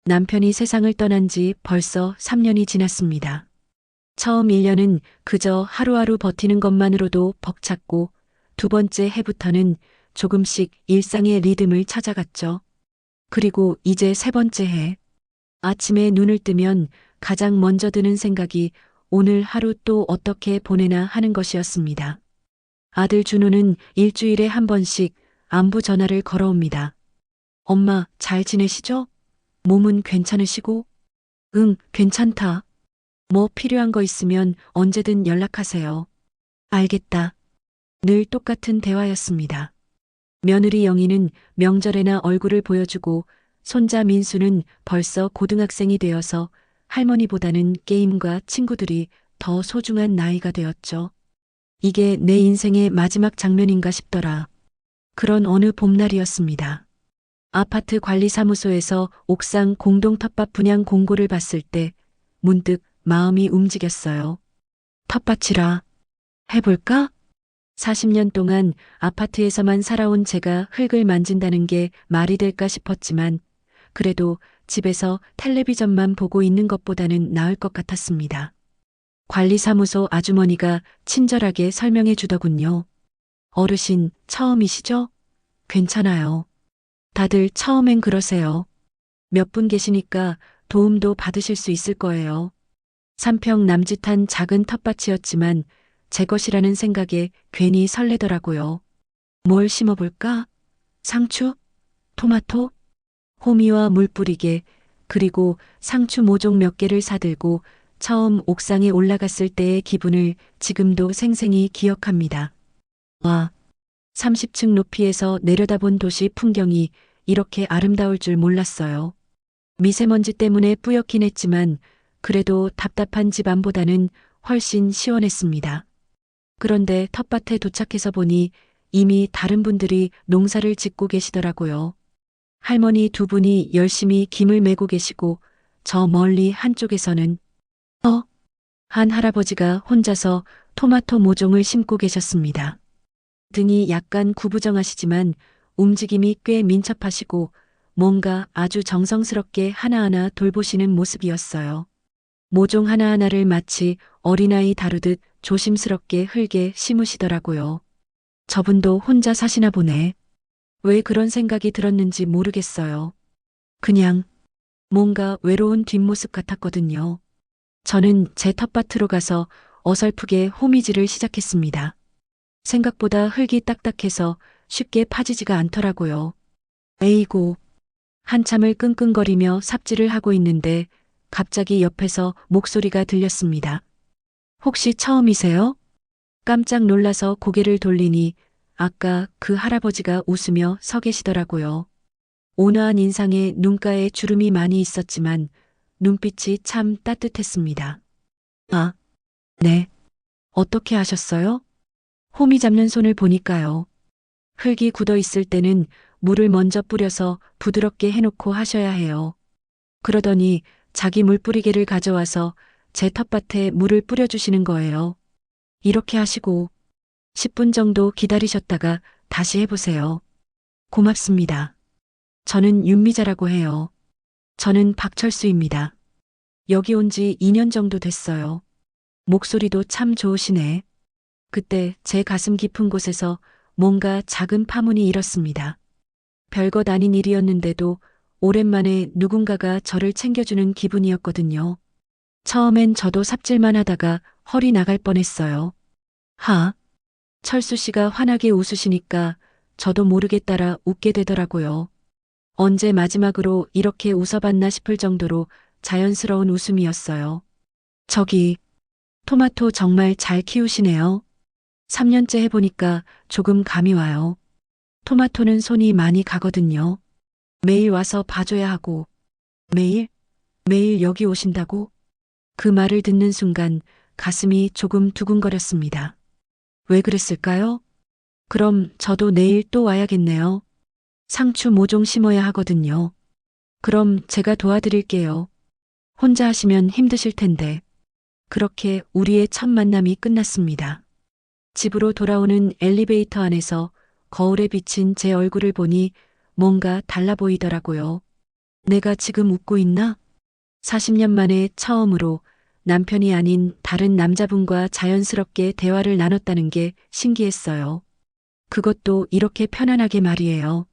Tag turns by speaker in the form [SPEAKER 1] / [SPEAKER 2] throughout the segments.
[SPEAKER 1] 남편이 세상을 떠난 지 벌써 3년이 지났습니다. 처음 1년은 그저 하루하루 버티는 것만으로도 벅찼고 두 번째 해부터는 조금씩 일상의 리듬을 찾아갔죠. 그리고 이제 세 번째 해. 아침에 눈을 뜨면 가장 먼저 드는 생각이 오늘 하루 또 어떻게 보내나 하는 것이었습니다. 아들 준호는 일주일에 한 번씩 안부 전화를 걸어옵니다. 엄마, 잘 지내시죠? 몸은 괜찮으시고? 응, 괜찮다. 뭐 필요한 거 있으면 언제든 연락하세요. 알겠다. 늘 똑같은 대화였습니다. 며느리 영희는 명절에나 얼굴을 보여주고 손자 민수는 벌써 고등학생이 되어서 할머니보다는 게임과 친구들이 더 소중한 나이가 되었죠. 이게 내 인생의 마지막 장면인가 싶더라. 그런 어느 봄날이었습니다. 아파트 관리사무소에서 옥상 공동 텃밭 분양 공고를 봤을 때 문득 마음이 움직였어요. 텃밭이라 해볼까? 40년 동안 아파트에서만 살아온 제가 흙을 만진다는 게 말이 될까 싶었지만 그래도 집에서 텔레비전만 보고 있는 것보다는 나을 것 같았습니다. 관리사무소 아주머니가 친절하게 설명해 주더군요. 어르신, 처음이시죠? 괜찮아요. 다들 처음엔 그러세요. 몇 분 계시니까 도움도 받으실 수 있을 거예요. 3평 남짓한 작은 텃밭이었지만 제 것이라는 생각에 괜히 설레더라고요. 뭘 심어볼까? 상추? 토마토? 호미와 물 뿌리게, 그리고 상추 모종 몇 개를 사들고 처음 옥상에 올라갔을 때의 기분을 지금도 생생히 기억합니다. 와, 30층 높이에서 내려다본 도시 풍경이 이렇게 아름다울 줄 몰랐어요. 미세먼지 때문에 뿌옇긴 했지만 그래도 답답한 집안보다는 훨씬 시원했습니다. 그런데 텃밭에 도착해서 보니 이미 다른 분들이 농사를 짓고 계시더라고요. 할머니 두 분이 열심히 김을 메고 계시고 저 멀리 한쪽에서는 한 할아버지가 혼자서 토마토 모종을 심고 계셨습니다. 등이 약간 구부정하시지만 움직임이 꽤 민첩하시고 뭔가 아주 정성스럽게 하나하나 돌보시는 모습이었어요. 모종 하나하나를 마치 어린아이 다루듯 조심스럽게 흙에 심으시더라고요. 저분도 혼자 사시나 보네. 왜 그런 생각이 들었는지 모르겠어요. 그냥 뭔가 외로운 뒷모습 같았거든요. 저는 제 텃밭으로 가서 어설프게 호미질을 시작했습니다. 생각보다 흙이 딱딱해서 쉽게 파지지가 않더라고요. 에이고, 한참을 끙끙거리며 삽질을 하고 있는데 갑자기 옆에서 목소리가 들렸습니다. 혹시 처음이세요? 깜짝 놀라서 고개를 돌리니 아까 그 할아버지가 웃으며 서 계시더라고요. 온화한 인상에 눈가에 주름이 많이 있었지만 눈빛이 참 따뜻했습니다. 아, 네. 어떻게 하셨어요? 호미 잡는 손을 보니까요. 흙이 굳어 있을 때는 물을 먼저 뿌려서 부드럽게 해놓고 하셔야 해요. 그러더니 자기 물뿌리개를 가져와서 제 텃밭에 물을 뿌려주시는 거예요. 이렇게 하시고 10분 정도 기다리셨다가 다시 해보세요. 고맙습니다. 저는 윤미자라고 해요. 저는 박철수입니다. 여기 온 지 2년 정도 됐어요. 목소리도 참 좋으시네. 그때 제 가슴 깊은 곳에서 뭔가 작은 파문이 일었습니다. 별것 아닌 일이었는데도 오랜만에 누군가가 저를 챙겨주는 기분이었거든요. 처음엔 저도 삽질만 하다가 허리 나갈 뻔했어요. 철수 씨가 환하게 웃으시니까 저도 모르게 따라 웃게 되더라고요. 언제 마지막으로 이렇게 웃어봤나 싶을 정도로 자연스러운 웃음이었어요. 저기, 토마토 정말 잘 키우시네요. 3년째 해보니까 조금 감이 와요. 토마토는 손이 많이 가거든요. 매일 와서 봐줘야 하고. 매일? 매일 여기 오신다고? 그 말을 듣는 순간 가슴이 조금 두근거렸습니다. 왜 그랬을까요? 그럼 저도 내일 또 와야겠네요. 상추 모종 심어야 하거든요. 그럼 제가 도와드릴게요. 혼자 하시면 힘드실 텐데. 그렇게 우리의 첫 만남이 끝났습니다. 집으로 돌아오는 엘리베이터 안에서 거울에 비친 제 얼굴을 보니 뭔가 달라 보이더라고요. 내가 지금 웃고 있나? 40년 만에 처음으로 남편이 아닌 다른 남자분과 자연스럽게 대화를 나눴다는 게 신기했어요. 그것도 이렇게 편안하게 말이에요.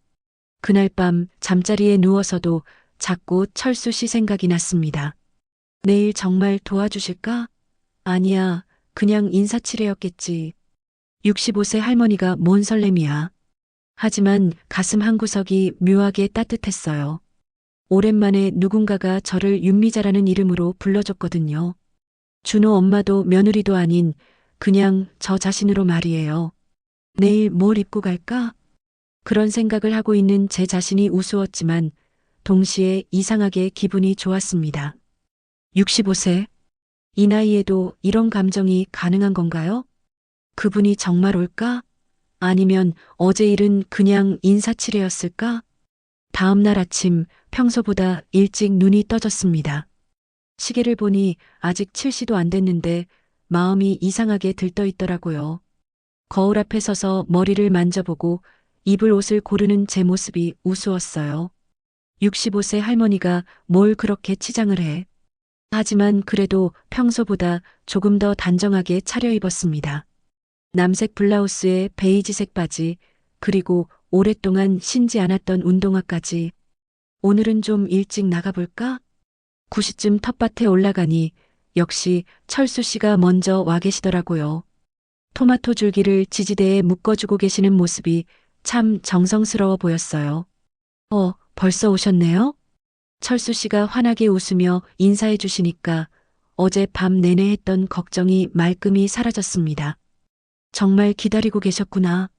[SPEAKER 1] 그날 밤 잠자리에 누워서도 자꾸 철수 씨 생각이 났습니다. 내일 정말 도와주실까? 아니야, 그냥 인사치레였겠지. 65세 할머니가 뭔 설렘이야. 하지만 가슴 한구석이 묘하게 따뜻했어요. 오랜만에 누군가가 저를 윤미자라는 이름으로 불러줬거든요. 준호 엄마도 며느리도 아닌 그냥 저 자신으로 말이에요. 내일 뭘 입고 갈까? 그런 생각을 하고 있는 제 자신이 우스웠지만 동시에 이상하게 기분이 좋았습니다. 65세? 이 나이에도 이런 감정이 가능한 건가요? 그분이 정말 올까? 아니면 어제 일은 그냥 인사치레였을까? 다음 날 아침 평소보다 일찍 눈이 떠졌습니다. 시계를 보니 아직 7시도 안 됐는데 마음이 이상하게 들떠 있더라고요. 거울 앞에 서서 머리를 만져보고 입을 옷을 고르는 제 모습이 우스웠어요. 65세 할머니가 뭘 그렇게 치장을 해. 하지만 그래도 평소보다 조금 더 단정하게 차려입었습니다. 남색 블라우스에 베이지색 바지, 그리고 오랫동안 신지 않았던 운동화까지. 오늘은 좀 일찍 나가볼까? 9시쯤 텃밭에 올라가니 역시 철수 씨가 먼저 와 계시더라고요. 토마토 줄기를 지지대에 묶어주고 계시는 모습이 참 정성스러워 보였어요. 벌써 오셨네요? 철수 씨가 환하게 웃으며 인사해 주시니까 어제 밤 내내 했던 걱정이 말끔히 사라졌습니다. 정말 기다리고 계셨구나.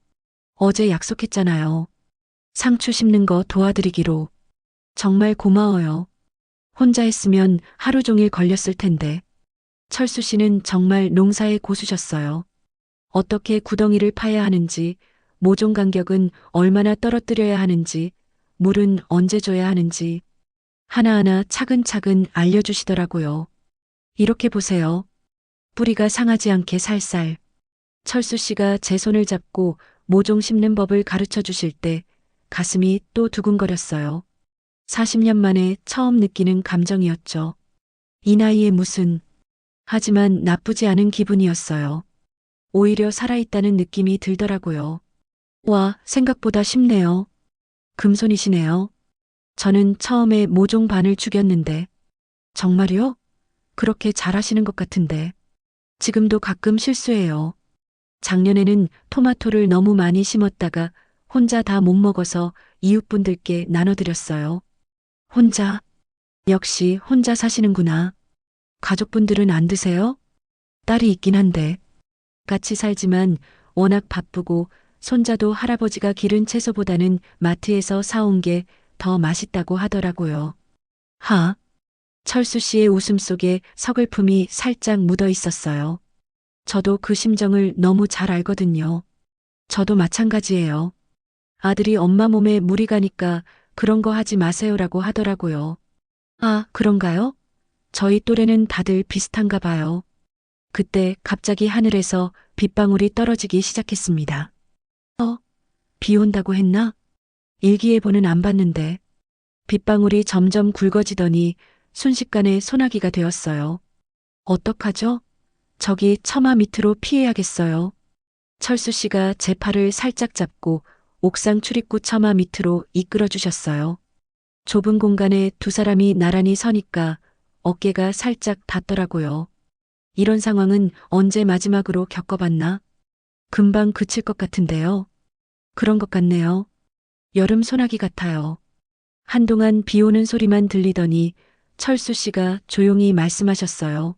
[SPEAKER 1] 어제 약속했잖아요. 상추 심는 거 도와드리기로. 정말 고마워요. 혼자 했으면 하루 종일 걸렸을 텐데. 철수 씨는 정말 농사에 고수셨어요. 어떻게 구덩이를 파야 하는지, 모종 간격은 얼마나 떨어뜨려야 하는지, 물은 언제 줘야 하는지 하나하나 차근차근 알려주시더라고요. 이렇게 보세요. 뿌리가 상하지 않게 살살. 철수 씨가 제 손을 잡고 모종 심는 법을 가르쳐 주실 때 가슴이 또 두근거렸어요. 40년 만에 처음 느끼는 감정이었죠. 이 나이에 무슨. 하지만 나쁘지 않은 기분이었어요. 오히려 살아있다는 느낌이 들더라고요. 와, 생각보다 쉽네요. 금손이시네요. 저는 처음에 모종 반을 죽였는데. 정말요? 그렇게 잘하시는 것 같은데. 지금도 가끔 실수해요. 작년에는 토마토를 너무 많이 심었다가 혼자 다 못 먹어서 이웃분들께 나눠드렸어요. 혼자? 역시 혼자 사시는구나. 가족분들은 안 드세요? 딸이 있긴 한데. 같이 살지만 워낙 바쁘고 손자도 할아버지가 기른 채소보다는 마트에서 사온 게 더 맛있다고 하더라고요. 철수 씨의 웃음 속에 서글픔이 살짝 묻어 있었어요. 저도 그 심정을 너무 잘 알거든요. 저도 마찬가지예요. 아들이 엄마 몸에 물이 가니까 그런 거 하지 마세요라고 하더라고요. 그런가요? 저희 또래는 다들 비슷한가 봐요. 그때 갑자기 하늘에서 빗방울이 떨어지기 시작했습니다. 비 온다고 했나? 일기예보는 안 봤는데. 빗방울이 점점 굵어지더니 순식간에 소나기가 되었어요. 어떡하죠? 저기 처마 밑으로 피해야겠어요. 철수 씨가 제 팔을 살짝 잡고 옥상 출입구 처마 밑으로 이끌어 주셨어요. 좁은 공간에 두 사람이 나란히 서니까 어깨가 살짝 닿더라고요. 이런 상황은 언제 마지막으로 겪어봤나? 금방 그칠 것 같은데요. 그런 것 같네요. 여름 소나기 같아요. 한동안 비 오는 소리만 들리더니 철수 씨가 조용히 말씀하셨어요.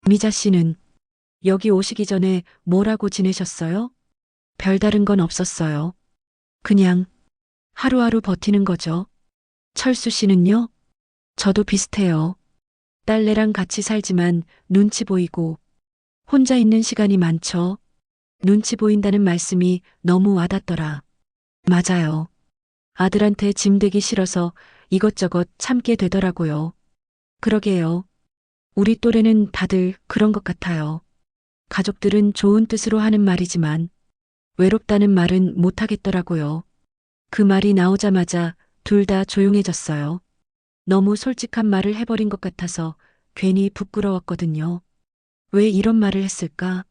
[SPEAKER 1] 미자 씨는 여기 오시기 전에 뭐라고 지내셨어요? 별다른 건 없었어요. 그냥 하루하루 버티는 거죠. 철수 씨는요? 저도 비슷해요. 딸내랑 같이 살지만 눈치 보이고 혼자 있는 시간이 많죠. 눈치 보인다는 말씀이 너무 와닿더라. 맞아요. 아들한테 짐되기 싫어서 이것저것 참게 되더라고요. 그러게요. 우리 또래는 다들 그런 것 같아요. 가족들은 좋은 뜻으로 하는 말이지만 외롭다는 말은 못 하겠더라고요. 그 말이 나오자마자 둘 다 조용해졌어요. 너무 솔직한 말을 해버린 것 같아서 괜히 부끄러웠거든요. 왜 이런 말을 했을까?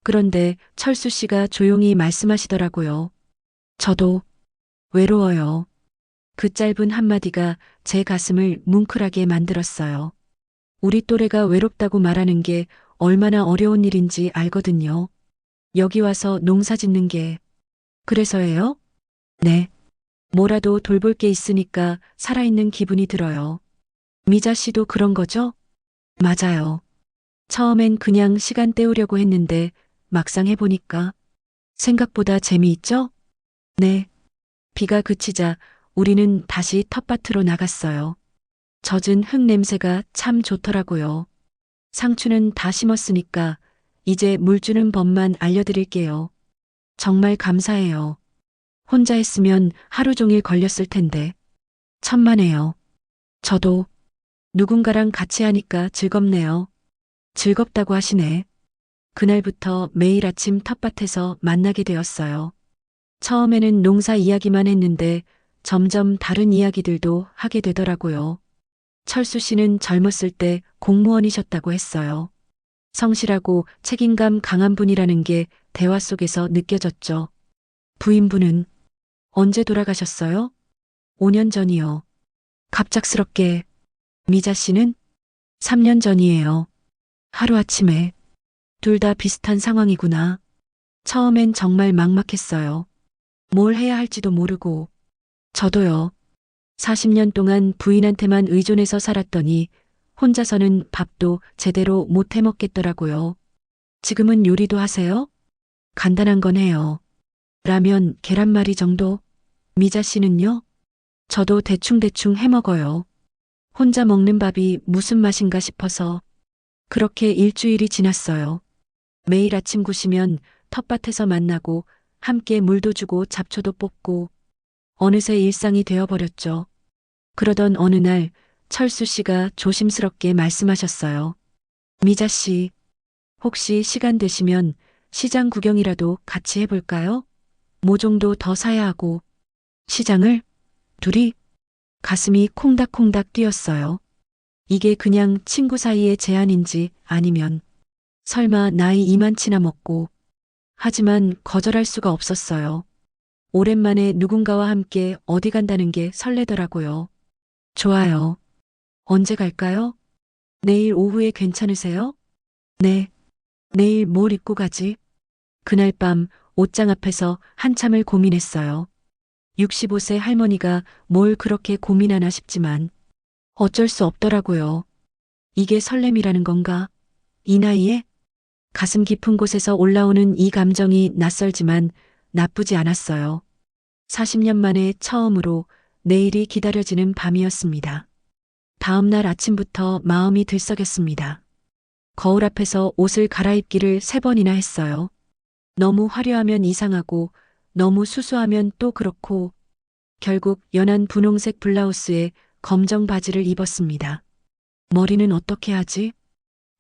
[SPEAKER 1] 그런데 철수 씨가 조용히 말씀하시더라고요. 저도 외로워요. 그 짧은 한마디가 제 가슴을 뭉클하게 만들었어요. 우리 또래가 외롭다고 말하는 게 얼마나 어려운 일인지 알거든요. 여기 와서 농사 짓는 게 그래서예요? 네. 뭐라도 돌볼 게 있으니까 살아있는 기분이 들어요. 미자 씨도 그런 거죠? 맞아요. 처음엔 그냥 시간 때우려고 했는데 막상 해보니까 생각보다 재미있죠? 네. 비가 그치자 우리는 다시 텃밭으로 나갔어요. 젖은 흙 냄새가 참 좋더라고요. 상추는 다 심었으니까 이제 물 주는 법만 알려드릴게요. 정말 감사해요. 혼자 했으면 하루 종일 걸렸을 텐데. 천만에요. 저도 누군가랑 같이 하니까 즐겁네요. 즐겁다고 하시네. 그날부터 매일 아침 텃밭에서 만나게 되었어요. 처음에는 농사 이야기만 했는데 점점 다른 이야기들도 하게 되더라고요. 철수 씨는 젊었을 때 공무원이셨다고 했어요. 성실하고 책임감 강한 분이라는 게 대화 속에서 느껴졌죠. 부인분은 언제 돌아가셨어요? 5년 전이요. 갑작스럽게. 미자 씨는 3년 전이에요. 하루아침에. 둘 다 비슷한 상황이구나. 처음엔 정말 막막했어요. 뭘 해야 할지도 모르고. 저도요. 40년 동안 부인한테만 의존해서 살았더니 혼자서는 밥도 제대로 못 해먹겠더라고요. 지금은 요리도 하세요? 간단한 건 해요. 라면, 계란말이 정도? 미자 씨는요? 저도 대충대충 해먹어요. 혼자 먹는 밥이 무슨 맛인가 싶어서 그렇게 일주일이 지났어요. 매일 아침 9시면 텃밭에서 만나고 함께 물도 주고 잡초도 뽑고 어느새 일상이 되어버렸죠. 그러던 어느 날 철수 씨가 조심스럽게 말씀하셨어요. 미자 씨, 혹시 시간 되시면 시장 구경이라도 같이 해볼까요? 모종도 더 사야 하고. 시장을? 둘이? 가슴이 콩닥콩닥 뛰었어요. 이게 그냥 친구 사이의 제안인지 아니면 설마 나이 이만치나 먹고. 하지만 거절할 수가 없었어요. 오랜만에 누군가와 함께 어디 간다는 게 설레더라고요. 좋아요. 언제 갈까요? 내일 오후에 괜찮으세요? 네. 내일 뭘 입고 가지? 그날 밤 옷장 앞에서 한참을 고민했어요. 65세 할머니가 뭘 그렇게 고민하나 싶지만 어쩔 수 없더라고요. 이게 설렘이라는 건가? 이 나이에? 가슴 깊은 곳에서 올라오는 이 감정이 낯설지만 나쁘지 않았어요. 40년 만에 처음으로 내일이 기다려지는 밤이었습니다. 다음 날 아침부터 마음이 들썩였습니다. 거울 앞에서 옷을 갈아입기를 3번이나 했어요. 너무 화려하면 이상하고 너무 수수하면 또 그렇고 결국 연한 분홍색 블라우스에 검정 바지를 입었습니다. 머리는 어떻게 하지?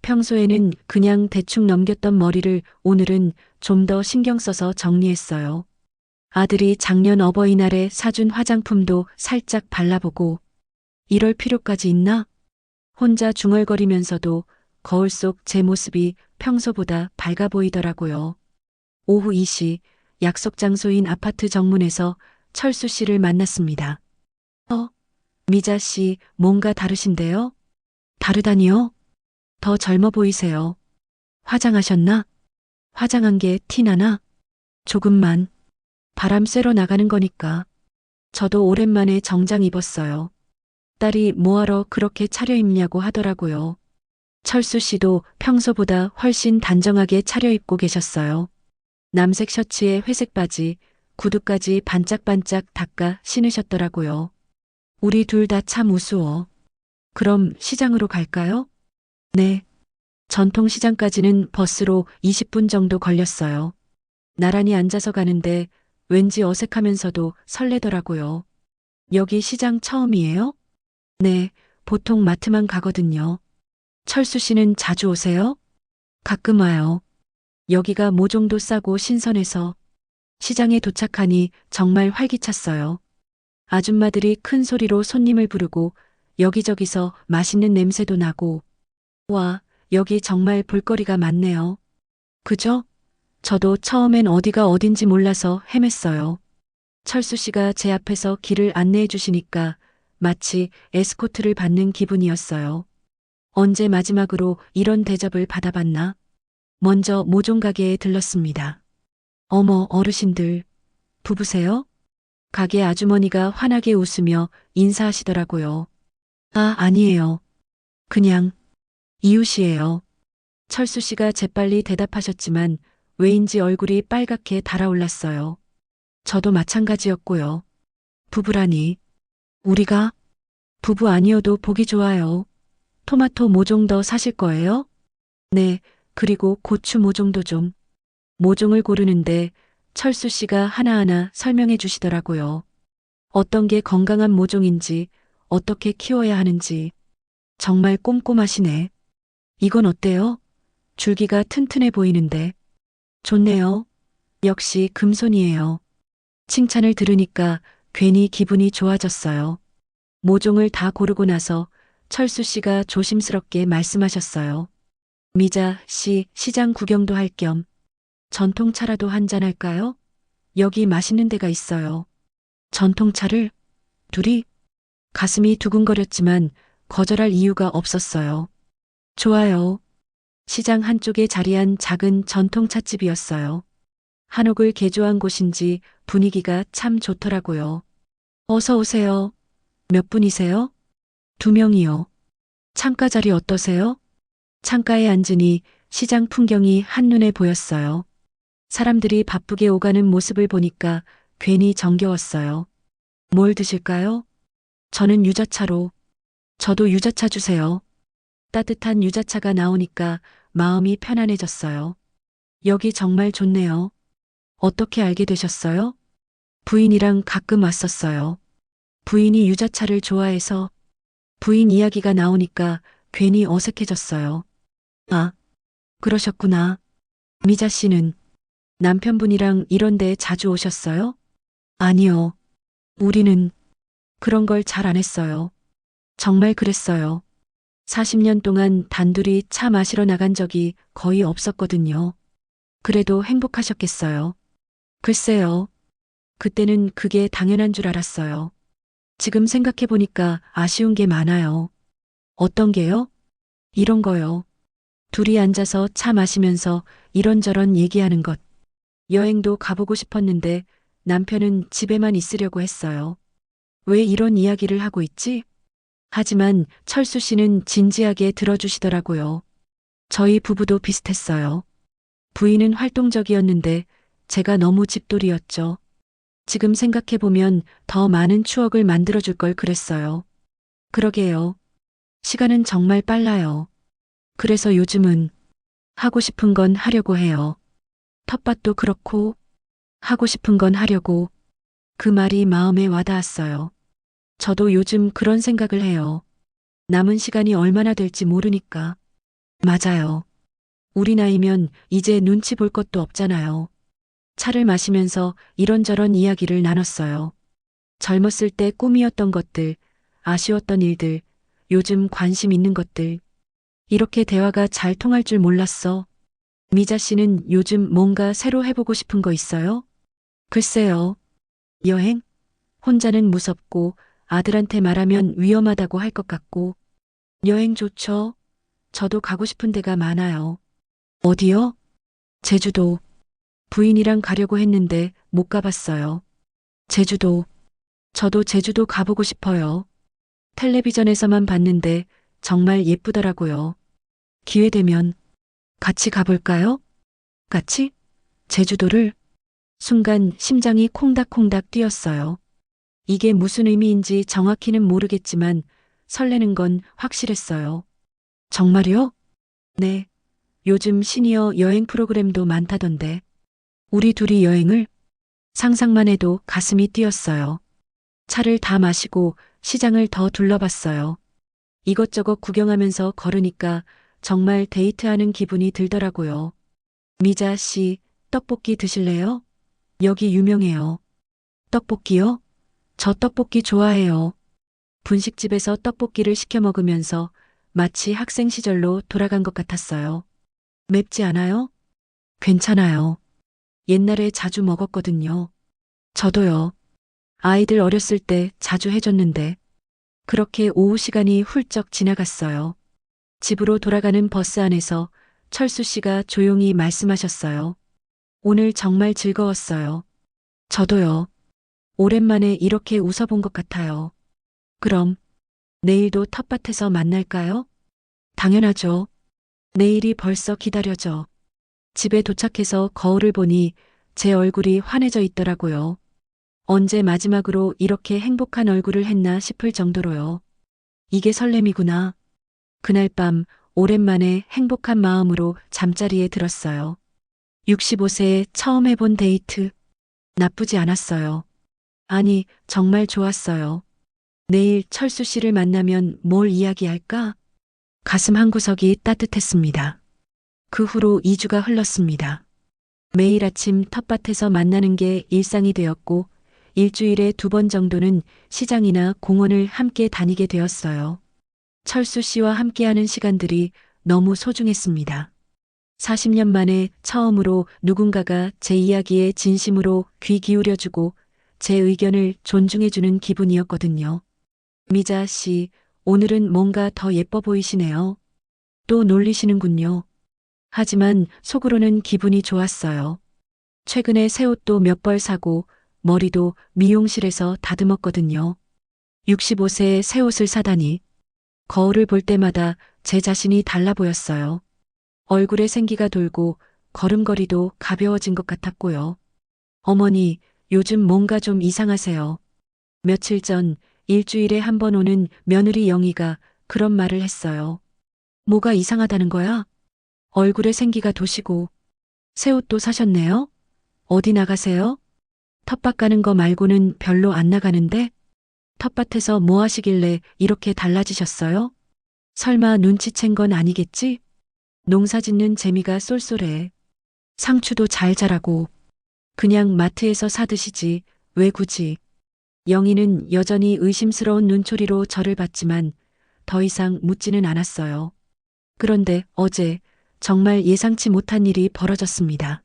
[SPEAKER 1] 평소에는 그냥 대충 넘겼던 머리를 오늘은 좀 더 신경 써서 정리했어요. 아들이 작년 어버이날에 사준 화장품도 살짝 발라보고 이럴 필요까지 있나? 혼자 중얼거리면서도 거울 속 제 모습이 평소보다 밝아 보이더라고요. 오후 2시 약속 장소인 아파트 정문에서 철수 씨를 만났습니다. 미자 씨 뭔가 다르신데요? 다르다니요? 더 젊어 보이세요. 화장하셨나? 화장한 게 티나나? 조금만. 바람 쐬러 나가는 거니까. 저도 오랜만에 정장 입었어요. 딸이 뭐하러 그렇게 차려입냐고 하더라고요. 철수 씨도 평소보다 훨씬 단정하게 차려입고 계셨어요. 남색 셔츠에 회색 바지, 구두까지 반짝반짝 닦아 신으셨더라고요. 우리 둘 다 참 우스워. 그럼 시장으로 갈까요? 네. 전통시장까지는 버스로 20분 정도 걸렸어요. 나란히 앉아서 가는데 왠지 어색하면서도 설레더라고요. 여기 시장 처음이에요? 네, 보통 마트만 가거든요. 철수 씨는 자주 오세요? 가끔 와요. 여기가 모종도 싸고 신선해서 시장에 도착하니 정말 활기찼어요. 아줌마들이 큰 소리로 손님을 부르고 여기저기서 맛있는 냄새도 나고. 와, 여기 정말 볼거리가 많네요. 그죠? 저도 처음엔 어디가 어딘지 몰라서 헤맸어요. 철수 씨가 제 앞에서 길을 안내해 주시니까 마치 에스코트를 받는 기분이었어요. 언제 마지막으로 이런 대접을 받아봤나? 먼저 모종 가게에 들렀습니다. 어머, 어르신들, 부부세요? 가게 아주머니가 환하게 웃으며 인사하시더라고요. 아, 아니에요. 그냥 이웃이에요. 철수 씨가 재빨리 대답하셨지만 왜인지 얼굴이 빨갛게 달아올랐어요. 저도 마찬가지였고요. 부부라니. 우리가 부부 아니어도 보기 좋아요. 토마토 모종 더 사실 거예요? 네, 그리고 고추 모종도 좀. 모종을 고르는데 철수 씨가 하나하나 설명해 주시더라고요. 어떤 게 건강한 모종인지, 어떻게 키워야 하는지. 정말 꼼꼼하시네. 이건 어때요? 줄기가 튼튼해 보이는데. 좋네요. 역시 금손이에요. 칭찬을 들으니까 괜히 기분이 좋아졌어요. 모종을 다 고르고 나서 철수 씨가 조심스럽게 말씀하셨어요. 미자 씨, 시장 구경도 할 겸 전통차라도 한잔 할까요? 여기 맛있는 데가 있어요. 전통차를? 둘이? 가슴이 두근거렸지만 거절할 이유가 없었어요. 좋아요. 시장 한쪽에 자리한 작은 전통찻집이었어요. 한옥을 개조한 곳인지 분위기가 참 좋더라고요. 어서 오세요. 몇 분이세요? 2명이요. 창가 자리 어떠세요? 창가에 앉으니 시장 풍경이 한눈에 보였어요. 사람들이 바쁘게 오가는 모습을 보니까 괜히 정겨웠어요. 뭘 드실까요? 저는 유자차로. 저도 유자차 주세요. 따뜻한 유자차가 나오니까 마음이 편안해졌어요. 여기 정말 좋네요. 어떻게 알게 되셨어요? 부인이랑 가끔 왔었어요. 부인이 유자차를 좋아해서. 부인 이야기가 나오니까 괜히 어색해졌어요. 아, 그러셨구나. 미자 씨는 남편분이랑 이런 데에 자주 오셨어요? 아니요. 우리는 그런 걸 잘 안 했어요. 정말 그랬어요. 40년 동안 단둘이 차 마시러 나간 적이 거의 없었거든요. 그래도 행복하셨겠어요. 글쎄요. 그때는 그게 당연한 줄 알았어요. 지금 생각해보니까 아쉬운 게 많아요. 어떤 게요? 이런 거요. 둘이 앉아서 차 마시면서 이런저런 얘기하는 것. 여행도 가보고 싶었는데 남편은 집에만 있으려고 했어요. 왜 이런 이야기를 하고 있지? 하지만 철수 씨는 진지하게 들어주시더라고요. 저희 부부도 비슷했어요. 부인은 활동적이었는데 제가 너무 집돌이였죠. 지금 생각해보면 더 많은 추억을 만들어줄 걸 그랬어요. 그러게요. 시간은 정말 빨라요. 그래서 요즘은 하고 싶은 건 하려고 해요. 텃밭도 그렇고 하고 싶은 건 하려고. 그 말이 마음에 와닿았어요. 저도 요즘 그런 생각을 해요. 남은 시간이 얼마나 될지 모르니까. 맞아요. 우리 나이면 이제 눈치 볼 것도 없잖아요. 차를 마시면서 이런저런 이야기를 나눴어요. 젊었을 때 꿈이었던 것들, 아쉬웠던 일들, 요즘 관심 있는 것들. 이렇게 대화가 잘 통할 줄 몰랐어. 미자 씨는 요즘 뭔가 새로 해보고 싶은 거 있어요? 글쎄요. 여행? 혼자는 무섭고 아들한테 말하면 위험하다고 할 것 같고. 여행 좋죠. 저도 가고 싶은 데가 많아요. 어디요? 제주도. 부인이랑 가려고 했는데 못 가봤어요. 제주도. 저도 제주도 가보고 싶어요. 텔레비전에서만 봤는데 정말 예쁘더라고요. 기회 되면 같이 가볼까요? 같이? 제주도를? 순간 심장이 콩닥콩닥 뛰었어요. 이게 무슨 의미인지 정확히는 모르겠지만 설레는 건 확실했어요. 정말요? 네. 요즘 시니어 여행 프로그램도 많다던데. 우리 둘이 여행을? 상상만 해도 가슴이 뛰었어요. 차를 다 마시고 시장을 더 둘러봤어요. 이것저것 구경하면서 걸으니까 정말 데이트하는 기분이 들더라고요. 미자 씨, 떡볶이 드실래요? 여기 유명해요. 떡볶이요? 저 떡볶이 좋아해요. 분식집에서 떡볶이를 시켜 먹으면서 마치 학생 시절로 돌아간 것 같았어요. 맵지 않아요? 괜찮아요. 옛날에 자주 먹었거든요. 저도요. 아이들 어렸을 때 자주 해줬는데 그렇게 오후 시간이 훌쩍 지나갔어요. 집으로 돌아가는 버스 안에서 철수 씨가 조용히 말씀하셨어요. 오늘 정말 즐거웠어요. 저도요. 오랜만에 이렇게 웃어본 것 같아요. 그럼 내일도 텃밭에서 만날까요? 당연하죠. 내일이 벌써 기다려져. 집에 도착해서 거울을 보니 제 얼굴이 환해져 있더라고요. 언제 마지막으로 이렇게 행복한 얼굴을 했나 싶을 정도로요. 이게 설렘이구나. 그날 밤 오랜만에 행복한 마음으로 잠자리에 들었어요. 65세에 처음 해본 데이트. 나쁘지 않았어요. 아니, 정말 좋았어요. 내일 철수 씨를 만나면 뭘 이야기할까? 가슴 한구석이 따뜻했습니다. 그 후로 2주가 흘렀습니다. 매일 아침 텃밭에서 만나는 게 일상이 되었고, 일주일에 2번 정도는 시장이나 공원을 함께 다니게 되었어요. 철수 씨와 함께하는 시간들이 너무 소중했습니다. 40년 만에 처음으로 누군가가 제 이야기에 진심으로 귀 기울여주고 제 의견을 존중해주는 기분이었거든요. 미자 씨, 오늘은 뭔가 더 예뻐 보이시네요. 또 놀리시는군요. 하지만 속으로는 기분이 좋았어요. 최근에 새 옷도 몇 벌 사고 머리도 미용실에서 다듬었거든요. 65세에 새 옷을 사다니 거울을 볼 때마다 제 자신이 달라 보였어요. 얼굴에 생기가 돌고 걸음걸이도 가벼워진 것 같았고요. 어머니, 요즘 뭔가 좀 이상하세요. 며칠 전 일주일에 한 번 오는 며느리 영희가 그런 말을 했어요. 뭐가 이상하다는 거야? 얼굴에 생기가 도시고 새 옷도 사셨네요? 어디 나가세요? 텃밭 가는 거 말고는 별로 안 나가는데? 텃밭에서 뭐 하시길래 이렇게 달라지셨어요? 설마 눈치챈 건 아니겠지? 농사 짓는 재미가 쏠쏠해. 상추도 잘 자라고. 그냥 마트에서 사드시지. 왜 굳이? 영희는 여전히 의심스러운 눈초리로 저를 봤지만 더 이상 묻지는 않았어요. 그런데 어제 정말 예상치 못한 일이 벌어졌습니다.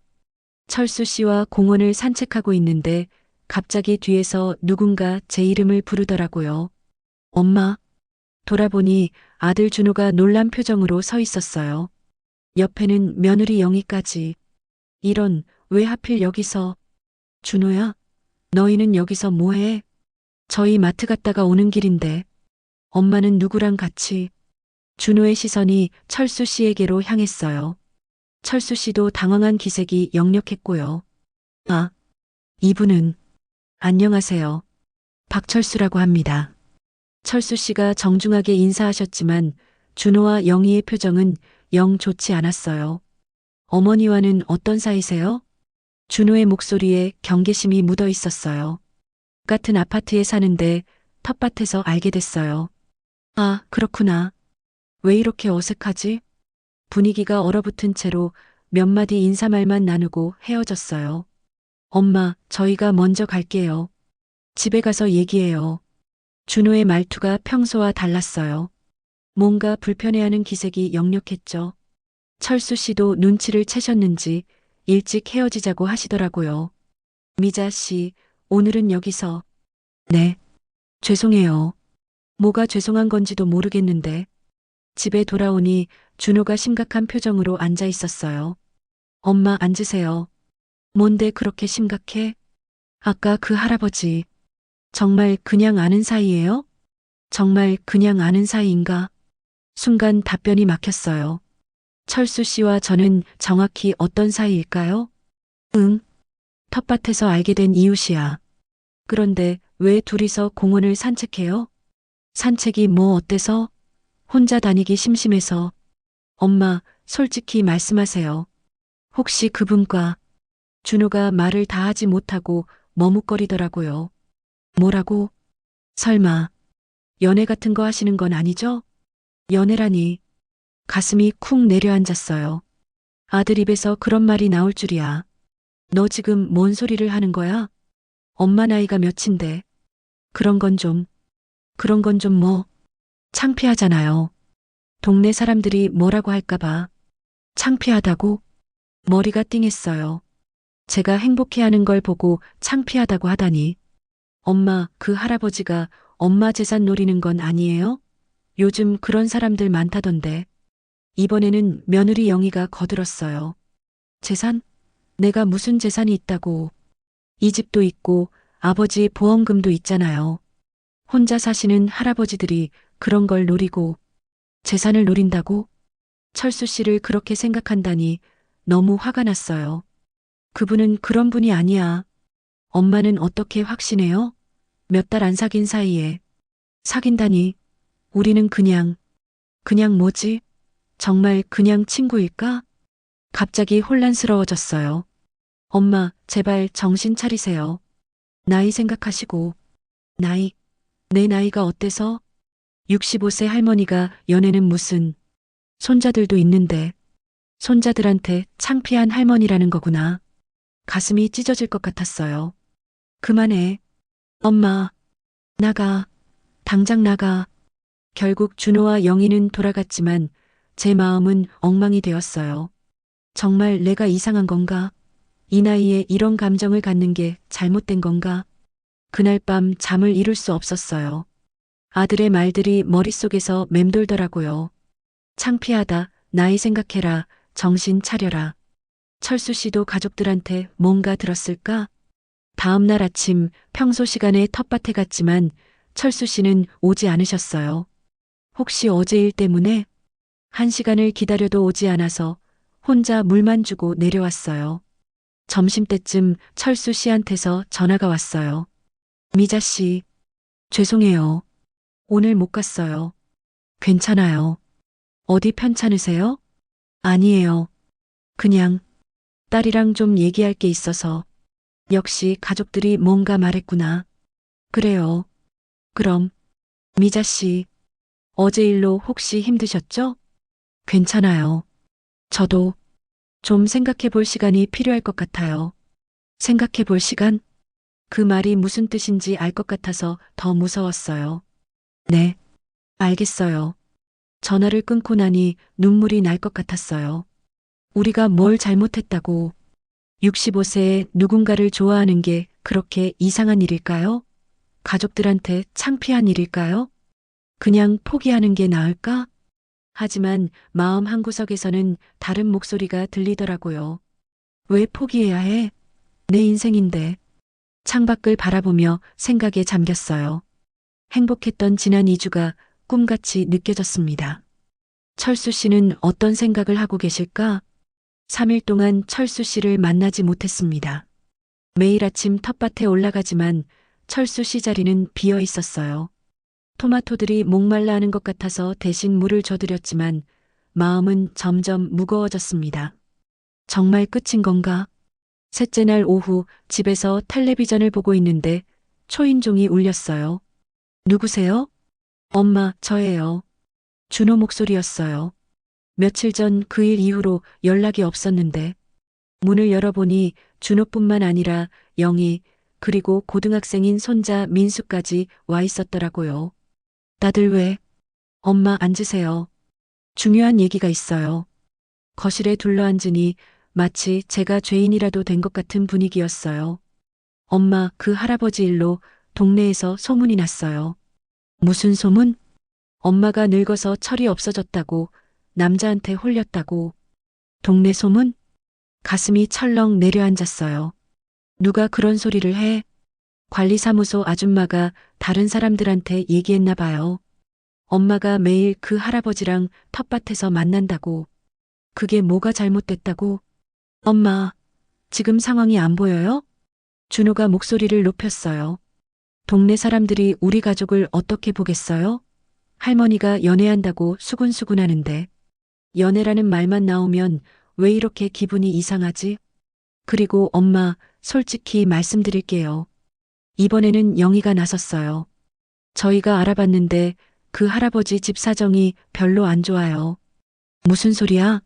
[SPEAKER 1] 철수 씨와 공원을 산책하고 있는데 갑자기 뒤에서 누군가 제 이름을 부르더라고요. 엄마. 돌아보니 아들 준호가 놀란 표정으로 서 있었어요. 옆에는 며느리 영희까지. 이런, 왜 하필 여기서? 준호야, 너희는 여기서 뭐해? 저희 마트 갔다가 오는 길인데. 엄마는 누구랑 같이? 준호의 시선이 철수 씨에게로 향했어요. 철수 씨도 당황한 기색이 역력했고요. 아, 이분은. 안녕하세요. 박철수라고 합니다. 철수 씨가 정중하게 인사하셨지만 준호와 영희의 표정은 영 좋지 않았어요. 어머니와는 어떤 사이세요? 준호의 목소리에 경계심이 묻어 있었어요. 같은 아파트에 사는데 텃밭에서 알게 됐어요. 아, 그렇구나. 왜 이렇게 어색하지? 분위기가 얼어붙은 채로 몇 마디 인사말만 나누고 헤어졌어요. 엄마, 저희가 먼저 갈게요. 집에 가서 얘기해요. 준호의 말투가 평소와 달랐어요. 뭔가 불편해하는 기색이 역력했죠. 철수 씨도 눈치를 채셨는지 일찍 헤어지자고 하시더라고요. 미자 씨, 오늘은 여기서. 네. 죄송해요. 뭐가 죄송한 건지도 모르겠는데. 집에 돌아오니 준호가 심각한 표정으로 앉아 있었어요. 엄마 앉으세요. 뭔데 그렇게 심각해? 아까 그 할아버지. 정말 그냥 아는 사이예요? 정말 그냥 아는 사이인가? 순간 답변이 막혔어요. 철수 씨와 저는 정확히 어떤 사이일까요? 응. 텃밭에서 알게 된 이웃이야. 그런데 왜 둘이서 공원을 산책해요? 산책이 뭐 어때서? 혼자 다니기 심심해서. 엄마, 솔직히 말씀하세요. 혹시 그분과 준호가 말을 다 하지 못하고 머뭇거리더라고요. 뭐라고? 설마 연애 같은 거 하시는 건 아니죠? 연애라니. 가슴이 쿵 내려앉았어요. 아들 입에서 그런 말이 나올 줄이야. 너 지금 뭔 소리를 하는 거야? 엄마 나이가 몇인데. 그런 건 좀. 그런 건 좀 창피하잖아요. 동네 사람들이 뭐라고 할까봐. 창피하다고? 머리가 띵했어요. 제가 행복해하는 걸 보고 창피하다고 하다니. 엄마, 그 할아버지가 엄마 재산 노리는 건 아니에요? 요즘 그런 사람들 많다던데. 이번에는 며느리 영희가 거들었어요. 재산? 내가 무슨 재산이 있다고. 이 집도 있고 아버지 보험금도 있잖아요. 혼자 사시는 할아버지들이 그런 걸 노리고 재산을 노린다고? 철수 씨를 그렇게 생각한다니 너무 화가 났어요. 그분은 그런 분이 아니야. 엄마는 어떻게 확신해요? 몇 달 안 사귄 사이에. 사귄다니. 우리는 그냥 뭐지? 정말 그냥 친구일까? 갑자기 혼란스러워졌어요. 엄마, 제발 정신 차리세요. 나이 생각하시고. 나이? 내 나이가 어때서? 65세 할머니가 연애는 무슨. 손자들도 있는데. 손자들한테 창피한 할머니라는 거구나. 가슴이 찢어질 것 같았어요. 그만해. 엄마, 나가. 당장 나가. 결국 준호와 영희는 돌아갔지만 제 마음은 엉망이 되었어요. 정말 내가 이상한 건가? 이 나이에 이런 감정을 갖는 게 잘못된 건가? 그날 밤 잠을 이룰 수 없었어요. 아들의 말들이 머릿속에서 맴돌더라고요. 창피하다, 나이 생각해라, 정신 차려라. 철수 씨도 가족들한테 뭔가 들었을까? 다음 날 아침 평소 시간에 텃밭에 갔지만 철수 씨는 오지 않으셨어요. 혹시 어제 일 때문에? 1시간을 기다려도 오지 않아서 혼자 물만 주고 내려왔어요. 점심때쯤 철수 씨한테서 전화가 왔어요. 미자 씨, 죄송해요. 오늘 못 갔어요. 괜찮아요. 어디 편찮으세요? 아니에요. 그냥 딸이랑 좀 얘기할 게 있어서. 역시 가족들이 뭔가 말했구나. 그래요. 그럼 미자 씨, 어제 일로 혹시 힘드셨죠? 괜찮아요. 저도 좀 생각해 볼 시간이 필요할 것 같아요. 생각해 볼 시간? 그 말이 무슨 뜻인지 알 것 같아서 더 무서웠어요. 네, 알겠어요. 전화를 끊고 나니 눈물이 날 것 같았어요. 우리가 뭘 잘못했다고. 65세에 누군가를 좋아하는 게 그렇게 이상한 일일까요? 가족들한테 창피한 일일까요? 그냥 포기하는 게 나을까? 하지만 마음 한구석에서는 다른 목소리가 들리더라고요. 왜 포기해야 해? 내 인생인데. 창밖을 바라보며 생각에 잠겼어요. 행복했던 지난 2주가 꿈같이 느껴졌습니다. 철수 씨는 어떤 생각을 하고 계실까? 3일 동안 철수 씨를 만나지 못했습니다. 매일 아침 텃밭에 올라가지만 철수 씨 자리는 비어 있었어요. 토마토들이 목말라 하는 것 같아서 대신 물을 줘드렸지만 마음은 점점 무거워졌습니다. 정말 끝인 건가? 셋째 날 오후 집에서 텔레비전을 보고 있는데 초인종이 울렸어요. 누구세요? 엄마, 저예요. 준호 목소리였어요. 며칠 전 그 일 이후로 연락이 없었는데 문을 열어보니 준호뿐만 아니라 영희 그리고 고등학생인 손자 민수까지 와 있었더라고요. 다들 왜? 엄마 앉으세요. 중요한 얘기가 있어요. 거실에 둘러앉으니 마치 제가 죄인이라도 된 것 같은 분위기였어요. 엄마, 그 할아버지 일로 동네에서 소문이 났어요. 무슨 소문? 엄마가 늙어서 철이 없어졌다고, 남자한테 홀렸다고. 동네 소문? 가슴이 철렁 내려앉았어요. 누가 그런 소리를 해? 관리사무소 아줌마가 다른 사람들한테 얘기했나 봐요. 엄마가 매일 그 할아버지랑 텃밭에서 만난다고. 그게 뭐가 잘못됐다고? 엄마, 지금 상황이 안 보여요? 준호가 목소리를 높였어요. 동네 사람들이 우리 가족을 어떻게 보겠어요? 할머니가 연애한다고 수군수군하는데 연애라는 말만 나오면 왜 이렇게 기분이 이상하지? 그리고 엄마, 솔직히 말씀드릴게요. 이번에는 영희가 나섰어요. 저희가 알아봤는데 그 할아버지 집 사정이 별로 안 좋아요. 무슨 소리야?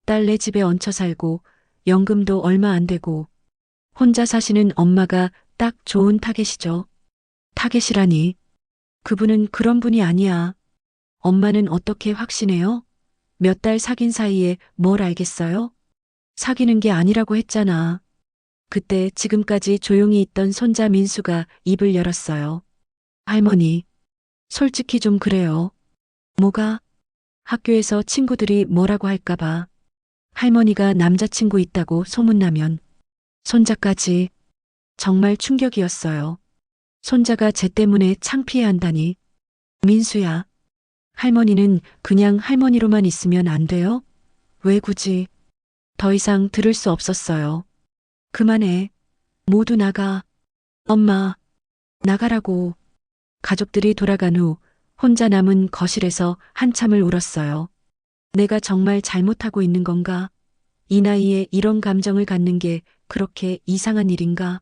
[SPEAKER 1] 딸네 집에 얹혀 살고 연금도 얼마 안 되고 혼자 사시는 엄마가 딱 좋은 타겟이죠. 타겟이라니. 그분은 그런 분이 아니야. 엄마는 어떻게 확신해요? 몇 달 사귄 사이에 뭘 알겠어요? 사귀는 게 아니라고 했잖아. 그때 지금까지 조용히 있던 손자 민수가 입을 열었어요. 할머니, 솔직히 좀 그래요. 뭐가? 학교에서 친구들이 뭐라고 할까봐. 할머니가 남자친구 있다고 소문나면. 손자까지. 정말 충격이었어요. 손자가 쟤 때문에 창피해 한다니. 민수야, 할머니는 그냥 할머니로만 있으면 안 돼요? 왜 굳이? 더 이상 들을 수 없었어요. 그만해. 모두 나가. 엄마, 나가라고. 가족들이 돌아간 후 혼자 남은 거실에서 한참을 울었어요. 내가 정말 잘못하고 있는 건가? 이 나이에 이런 감정을 갖는 게 그렇게 이상한 일인가?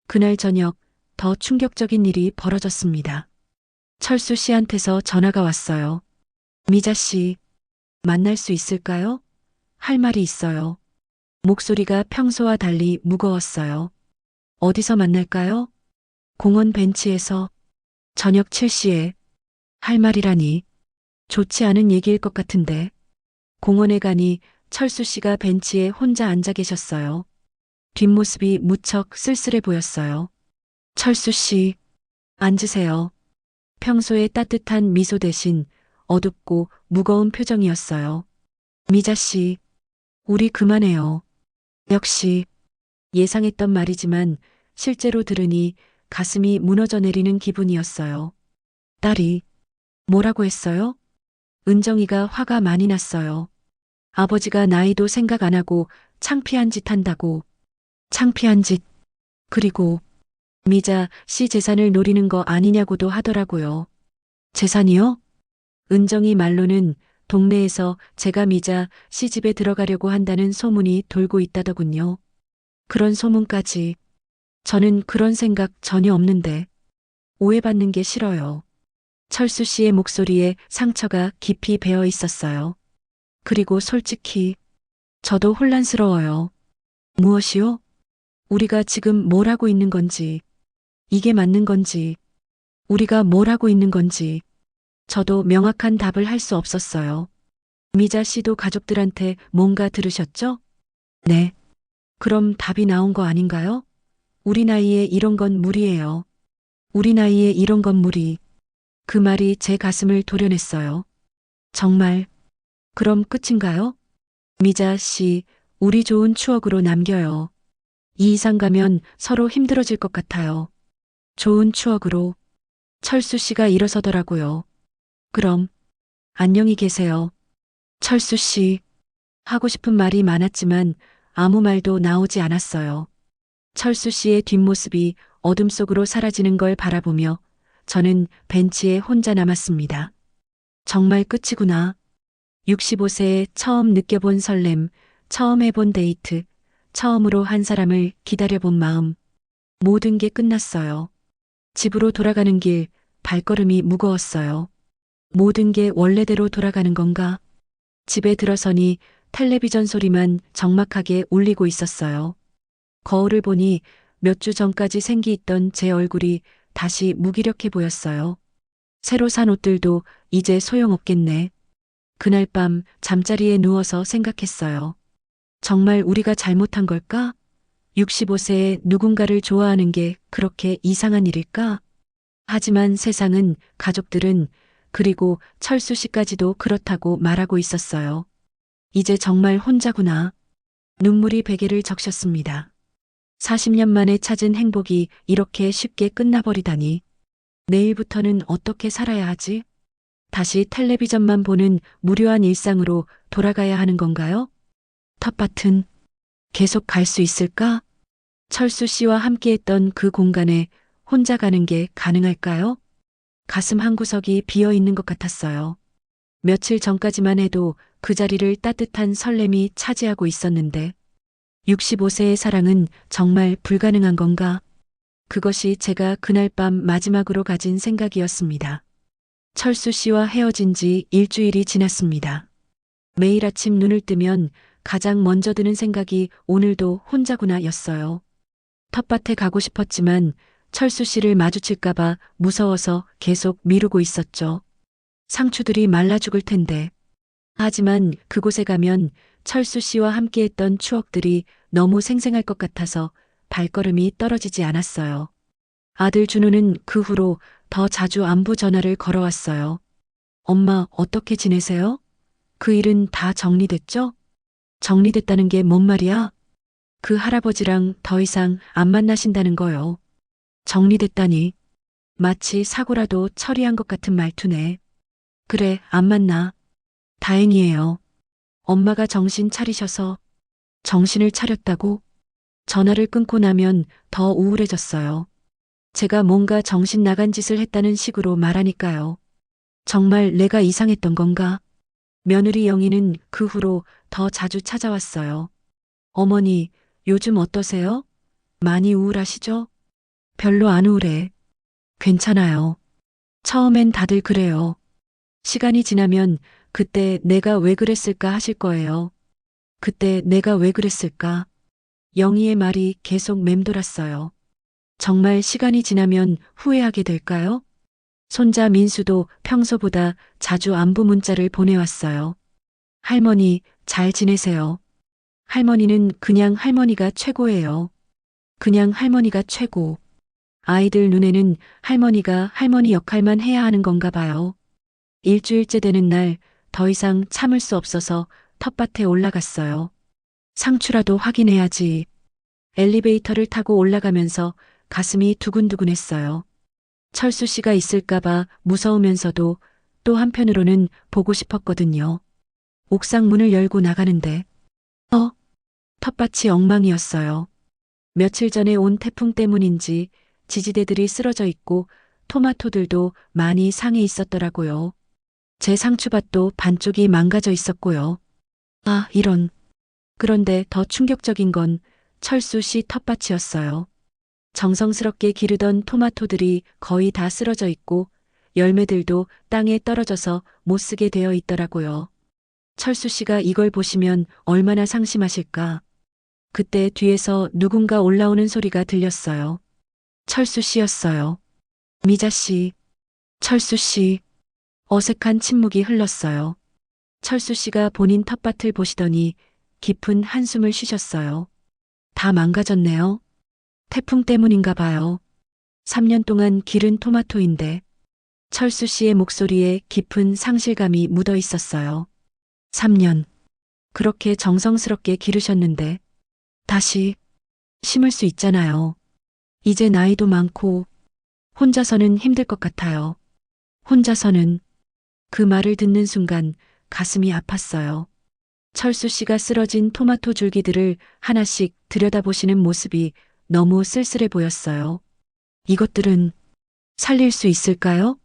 [SPEAKER 1] 그날 저녁 더 충격적인 일이 벌어졌습니다. 철수 씨한테서 전화가 왔어요. 미자 씨, 만날 수 있을까요? 할 말이 있어요. 목소리가 평소와 달리 무거웠어요. 어디서 만날까요? 공원 벤치에서. 저녁 7시에. 할 말이라니. 좋지 않은 얘기일 것 같은데. 공원에 가니 철수 씨가 벤치에 혼자 앉아 계셨어요. 뒷모습이 무척 쓸쓸해 보였어요. 철수 씨, 앉으세요. 평소의 따뜻한 미소 대신 어둡고 무거운 표정이었어요. 미자 씨, 우리 그만해요. 역시 예상했던 말이지만 실제로 들으니 가슴이 무너져 내리는 기분이었어요. 딸이 뭐라고 했어요? 은정이가 화가 많이 났어요. 아버지가 나이도 생각 안 하고 창피한 짓 한다고. 창피한 짓. 그리고 미자 씨 재산을 노리는 거 아니냐고도 하더라고요. 재산이요? 은정이 말로는 동네에서 제가 미자 씨 집에 들어가려고 한다는 소문이 돌고 있다더군요. 그런 소문까지. 저는 그런 생각 전혀 없는데. 오해받는 게 싫어요. 철수 씨의 목소리에 상처가 깊이 배어 있었어요. 그리고 솔직히 저도 혼란스러워요. 무엇이요? 우리가 지금 뭘 하고 있는 건지, 이게 맞는 건지, 우리가 뭘 하고 있는 건지, 저도 명확한 답을 할 수 없었어요. 미자 씨도 가족들한테 뭔가 들으셨죠? 네. 그럼 답이 나온 거 아닌가요? 우리 나이에 이런 건 무리예요. 우리 나이에 이런 건 무리. 그 말이 제 가슴을 도려냈어요. 정말. 그럼 끝인가요? 미자 씨, 우리 좋은 추억으로 남겨요. 이 이상 가면 서로 힘들어질 것 같아요. 좋은 추억으로. 철수 씨가 일어서더라고요. 그럼, 안녕히 계세요. 철수 씨, 하고 싶은 말이 많았지만 아무 말도 나오지 않았어요. 철수 씨의 뒷모습이 어둠 속으로 사라지는 걸 바라보며 저는 벤치에 혼자 남았습니다. 정말 끝이구나. 65세에 처음 느껴본 설렘, 처음 해본 데이트, 처음으로 한 사람을 기다려본 마음. 모든 게 끝났어요. 집으로 돌아가는 길, 발걸음이 무거웠어요. 모든 게 원래대로 돌아가는 건가? 집에 들어서니 텔레비전 소리만 적막하게 울리고 있었어요. 거울을 보니 몇 주 전까지 생기있던 제 얼굴이 다시 무기력해 보였어요. 새로 산 옷들도 이제 소용없겠네. 그날 밤 잠자리에 누워서 생각했어요. 정말 우리가 잘못한 걸까? 65세에 누군가를 좋아하는 게 그렇게 이상한 일일까? 하지만 세상은, 가족들은, 그리고 철수 씨까지도 그렇다고 말하고 있었어요. 이제 정말 혼자구나. 눈물이 베개를 적셨습니다. 40년 만에 찾은 행복이 이렇게 쉽게 끝나버리다니. 내일부터는 어떻게 살아야 하지? 다시 텔레비전만 보는 무료한 일상으로 돌아가야 하는 건가요? 텃밭은 계속 갈 수 있을까? 철수 씨와 함께했던 그 공간에 혼자 가는 게 가능할까요? 가슴 한구석이 비어 있는 것 같았어요. 며칠 전까지만 해도 그 자리를 따뜻한 설렘이 차지하고 있었는데 65세의 사랑은 정말 불가능한 건가? 그것이 제가 그날 밤 마지막으로 가진 생각이었습니다. 철수 씨와 헤어진 지 일주일이 지났습니다. 매일 아침 눈을 뜨면 가장 먼저 드는 생각이 오늘도 혼자구나 였어요. 텃밭에 가고 싶었지만 철수 씨를 마주칠까봐 무서워서 계속 미루고 있었죠. 상추들이 말라 죽을 텐데. 하지만 그곳에 가면 철수 씨와 함께했던 추억들이 너무 생생할 것 같아서 발걸음이 떨어지지 않았어요. 아들 준우는 그 후로 더 자주 안부 전화를 걸어왔어요. 엄마, 어떻게 지내세요? 그 일은 다 정리됐죠? 정리됐다는 게 뭔 말이야? 그 할아버지랑 더 이상 안 만나신다는 거요. 정리됐다니. 마치 사고라도 처리한 것 같은 말투네. 그래, 안 만나. 다행이에요. 엄마가 정신 차리셔서. 정신을 차렸다고? 전화를 끊고 나면 더 우울해졌어요. 제가 뭔가 정신 나간 짓을 했다는 식으로 말하니까요. 정말 내가 이상했던 건가? 며느리 영희는 그 후로 더 자주 찾아왔어요. 어머니, 요즘 어떠세요? 많이 우울하시죠? 별로 안 우울해. 괜찮아요. 처음엔 다들 그래요. 시간이 지나면 그때 내가 왜 그랬을까 하실 거예요. 그때 내가 왜 그랬을까? 영희의 말이 계속 맴돌았어요. 정말 시간이 지나면 후회하게 될까요? 손자 민수도 평소보다 자주 안부 문자를 보내왔어요. 할머니, 잘 지내세요. 할머니는 그냥 할머니가 최고예요. 그냥 할머니가 최고. 아이들 눈에는 할머니가 할머니 역할만 해야 하는 건가 봐요. 일주일째 되는 날 더 이상 참을 수 없어서 텃밭에 올라갔어요. 상추라도 확인해야지. 엘리베이터를 타고 올라가면서 가슴이 두근두근했어요. 철수 씨가 있을까봐 무서우면서도 또 한편으로는 보고 싶었거든요. 옥상 문을 열고 나가는데, 텃밭이 엉망이었어요. 며칠 전에 온 태풍 때문인지 지지대들이 쓰러져 있고 토마토들도 많이 상해 있었더라고요. 제 상추밭도 반쪽이 망가져 있었고요. 아, 이런. 그런데 더 충격적인 건 철수 씨 텃밭이었어요. 정성스럽게 기르던 토마토들이 거의 다 쓰러져 있고 열매들도 땅에 떨어져서 못 쓰게 되어 있더라고요. 철수 씨가 이걸 보시면 얼마나 상심하실까. 그때 뒤에서 누군가 올라오는 소리가 들렸어요. 철수 씨였어요. 미자 씨. 철수 씨. 어색한 침묵이 흘렀어요. 철수 씨가 본인 텃밭을 보시더니 깊은 한숨을 쉬셨어요. 다 망가졌네요. 태풍 때문인가 봐요. 3년 동안 기른 토마토인데. 철수 씨의 목소리에 깊은 상실감이 묻어 있었어요. 3년. 그렇게 정성스럽게 기르셨는데 다시 심을 수 있잖아요. 이제 나이도 많고 혼자서는 힘들 것 같아요. 혼자서는. 그 말을 듣는 순간 가슴이 아팠어요. 철수 씨가 쓰러진 토마토 줄기들을 하나씩 들여다보시는 모습이 너무 쓸쓸해 보였어요. 이것들은 살릴 수 있을까요?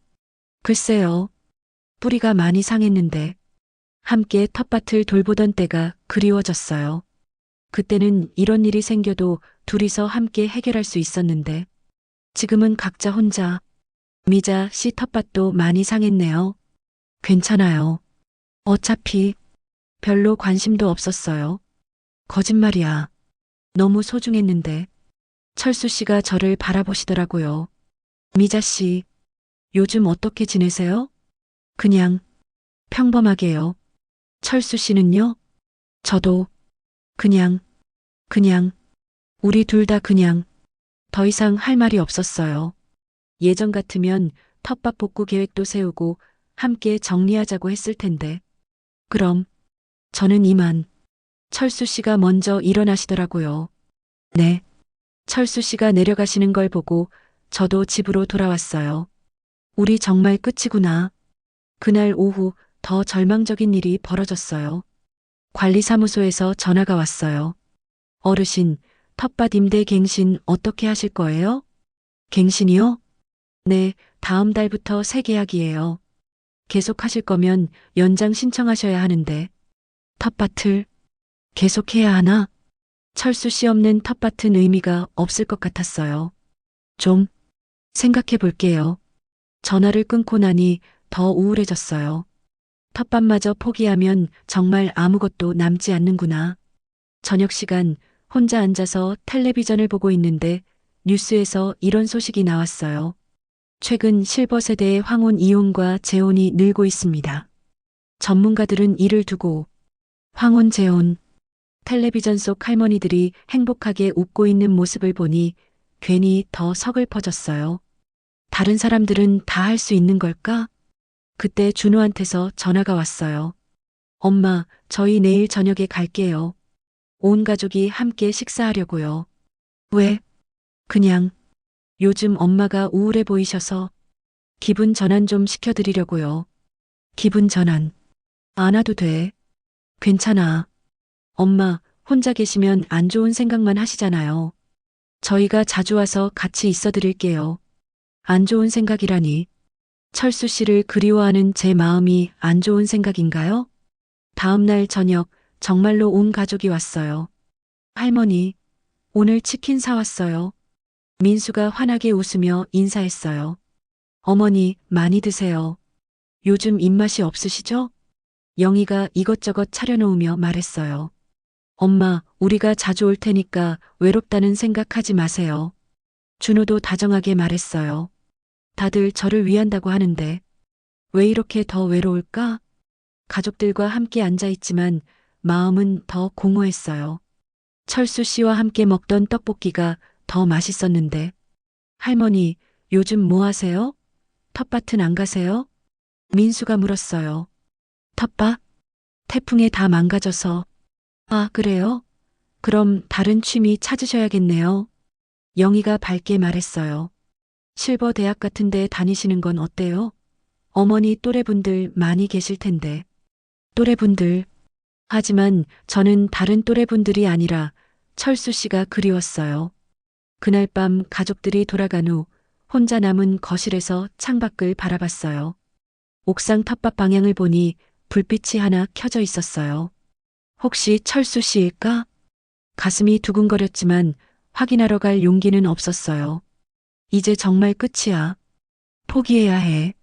[SPEAKER 1] 글쎄요. 뿌리가 많이 상했는데 함께 텃밭을 돌보던 때가 그리워졌어요. 그때는 이런 일이 생겨도 둘이서 함께 해결할 수 있었는데 지금은 각자 혼자. 미자 씨 텃밭도 많이 상했네요. 괜찮아요. 어차피 별로 관심도 없었어요. 거짓말이야. 너무 소중했는데. 철수 씨가 저를 바라보시더라고요. 미자 씨, 요즘 어떻게 지내세요? 그냥 평범하게요. 철수 씨는요? 저도 그냥 우리 둘 다 그냥 더 이상 할 말이 없었어요. 예전 같으면 텃밭 복구 계획도 세우고 함께 정리하자고 했을 텐데. 그럼 저는 이만. 철수 씨가 먼저 일어나시더라고요. 네. 철수 씨가 내려가시는 걸 보고 저도 집으로 돌아왔어요. 우리 정말 끝이구나. 그날 오후 더 절망적인 일이 벌어졌어요. 관리사무소에서 전화가 왔어요. 어르신, 텃밭 임대 갱신 어떻게 하실 거예요? 갱신이요? 네, 다음 달부터 새 계약이에요. 계속 하실 거면 연장 신청하셔야 하는데. 텃밭을 계속해야 하나? 철수 씨 없는 텃밭은 의미가 없을 것 같았어요. 좀 생각해 볼게요. 전화를 끊고 나니 더 우울해졌어요. 텃밭마저 포기하면 정말 아무것도 남지 않는구나. 저녁 시간 혼자 앉아서 텔레비전을 보고 있는데 뉴스에서 이런 소식이 나왔어요. 최근 실버 세대의 황혼 이혼과 재혼이 늘고 있습니다. 전문가들은 이를 두고 황혼 재혼, 텔레비전 속 할머니들이 행복하게 웃고 있는 모습을 보니 괜히 더 서글퍼졌어요. 다른 사람들은 다 할 수 있는 걸까? 그때 준호한테서 전화가 왔어요. 엄마, 저희 내일 저녁에 갈게요. 온 가족이 함께 식사하려고요. 왜? 그냥 요즘 엄마가 우울해 보이셔서 기분 전환 좀 시켜드리려고요. 기분 전환. 안 와도 돼. 괜찮아. 엄마, 혼자 계시면 안 좋은 생각만 하시잖아요. 저희가 자주 와서 같이 있어 드릴게요. 안 좋은 생각이라니. 철수 씨를 그리워하는 제 마음이 안 좋은 생각인가요? 다음 날 저녁, 정말로 온 가족이 왔어요. 할머니, 오늘 치킨 사왔어요. 민수가 환하게 웃으며 인사했어요. 어머니, 많이 드세요. 요즘 입맛이 없으시죠? 영희가 이것저것 차려놓으며 말했어요. 엄마, 우리가 자주 올 테니까 외롭다는 생각하지 마세요. 준호도 다정하게 말했어요. 다들 저를 위한다고 하는데 왜 이렇게 더 외로울까? 가족들과 함께 앉아있지만 마음은 더 공허했어요. 철수 씨와 함께 먹던 떡볶이가 더 맛있었는데 할머니, 요즘 뭐 하세요? 텃밭은 안 가세요? 민수가 물었어요. 텃밭? 태풍에 다 망가져서. 아, 그래요? 그럼 다른 취미 찾으셔야겠네요. 영희가 밝게 말했어요. 실버 대학 같은 데 다니시는 건 어때요? 어머니 또래분들 많이 계실 텐데. 또래분들. 하지만 저는 다른 또래분들이 아니라 철수 씨가 그리웠어요. 그날 밤 가족들이 돌아간 후 혼자 남은 거실에서 창밖을 바라봤어요. 옥상 텃밭 방향을 보니 불빛이 하나 켜져 있었어요. 혹시 철수 씨일까? 가슴이 두근거렸지만 확인하러 갈 용기는 없었어요. 이제 정말 끝이야. 포기해야 해.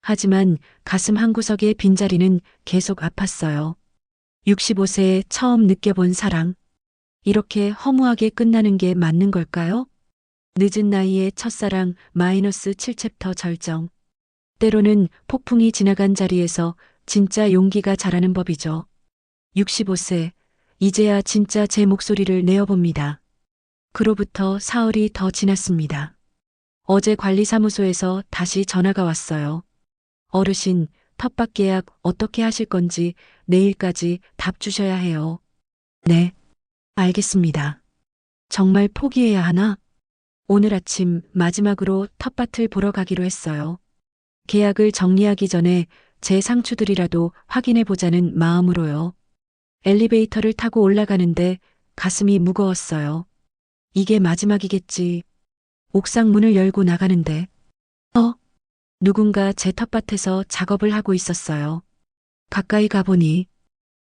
[SPEAKER 1] 하지만 가슴 한구석의 빈자리는 계속 아팠어요. 65세에 처음 느껴본 사랑. 이렇게 허무하게 끝나는 게 맞는 걸까요? 늦은 나이에 첫사랑 -7챕터 절정. 때로는 폭풍이 지나간 자리에서 진짜 용기가 자라는 법이죠. 65세, 이제야 진짜 제 목소리를 내어봅니다. 그로부터 사흘이 더 지났습니다. 어제 관리사무소에서 다시 전화가 왔어요. 어르신, 텃밭 계약 어떻게 하실 건지 내일까지 답 주셔야 해요. 네, 알겠습니다. 정말 포기해야 하나? 오늘 아침 마지막으로 텃밭을 보러 가기로 했어요. 계약을 정리하기 전에 제 상추들이라도 확인해 보자는 마음으로요. 엘리베이터를 타고 올라가는데 가슴이 무거웠어요. 이게 마지막이겠지. 옥상 문을 열고 나가는데, 누군가 제 텃밭에서 작업을 하고 있었어요. 가까이 가보니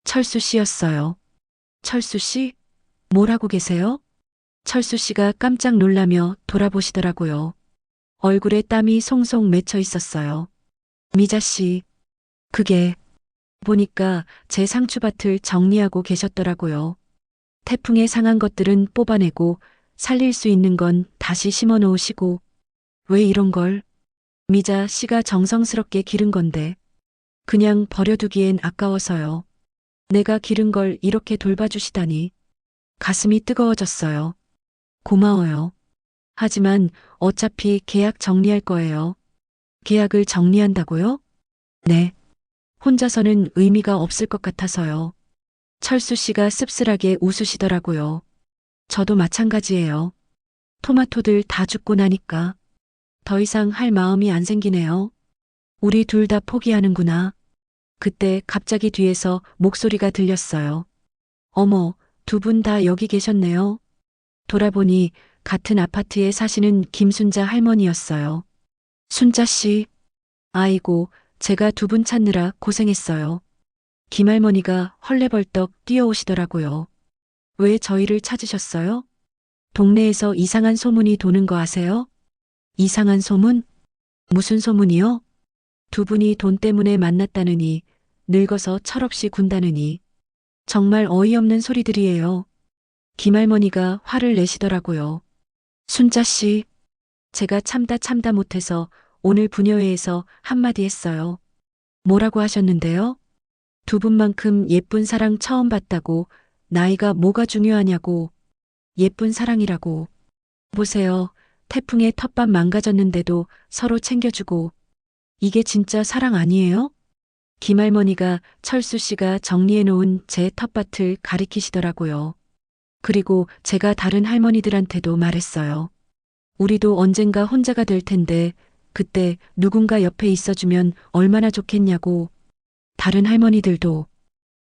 [SPEAKER 1] 철수 씨였어요. 철수 씨? 뭘 하고 계세요? 철수 씨가 깜짝 놀라며 돌아보시더라고요. 얼굴에 땀이 송송 맺혀 있었어요. 미자 씨, 그게 보니까 제 상추밭을 정리하고 계셨더라고요. 태풍에 상한 것들은 뽑아내고 살릴 수 있는 건 다시 심어 놓으시고. 왜 이런 걸? 미자 씨가 정성스럽게 기른 건데 그냥 버려두기엔 아까워서요. 내가 기른 걸 이렇게 돌봐주시다니 가슴이 뜨거워졌어요. 고마워요. 하지만 어차피 계약 정리할 거예요. 계약을 정리한다고요? 네. 혼자서는 의미가 없을 것 같아서요. 철수 씨가 씁쓸하게 웃으시더라고요. 저도 마찬가지예요. 토마토들 다 죽고 나니까 더 이상 할 마음이 안 생기네요. 우리 둘 다 포기하는구나. 그때 갑자기 뒤에서 목소리가 들렸어요. 어머, 두 분 다 여기 계셨네요. 돌아보니 같은 아파트에 사시는 김순자 할머니였어요. 순자 씨. 아이고, 제가 두 분 찾느라 고생했어요. 김할머니가 헐레벌떡 뛰어오시더라고요. 왜 저희를 찾으셨어요? 동네에서 이상한 소문이 도는 거 아세요? 이상한 소문? 무슨 소문이요? 두 분이 돈 때문에 만났다느니, 늙어서 철없이 군다느니. 정말 어이없는 소리들이에요. 김할머니가 화를 내시더라고요. 순자 씨, 제가 참다 못해서 오늘 부녀회에서 한마디 했어요. 뭐라고 하셨는데요? 두 분만큼 예쁜 사랑 처음 봤다고, 나이가 뭐가 중요하냐고, 예쁜 사랑이라고. 보세요. 태풍에 텃밭 망가졌는데도 서로 챙겨주고, 이게 진짜 사랑 아니에요? 김할머니가 철수 씨가 정리해 놓은 제 텃밭을 가리키시더라고요. 그리고 제가 다른 할머니들한테도 말했어요. 우리도 언젠가 혼자가 될 텐데, 그때 누군가 옆에 있어주면 얼마나 좋겠냐고. 다른 할머니들도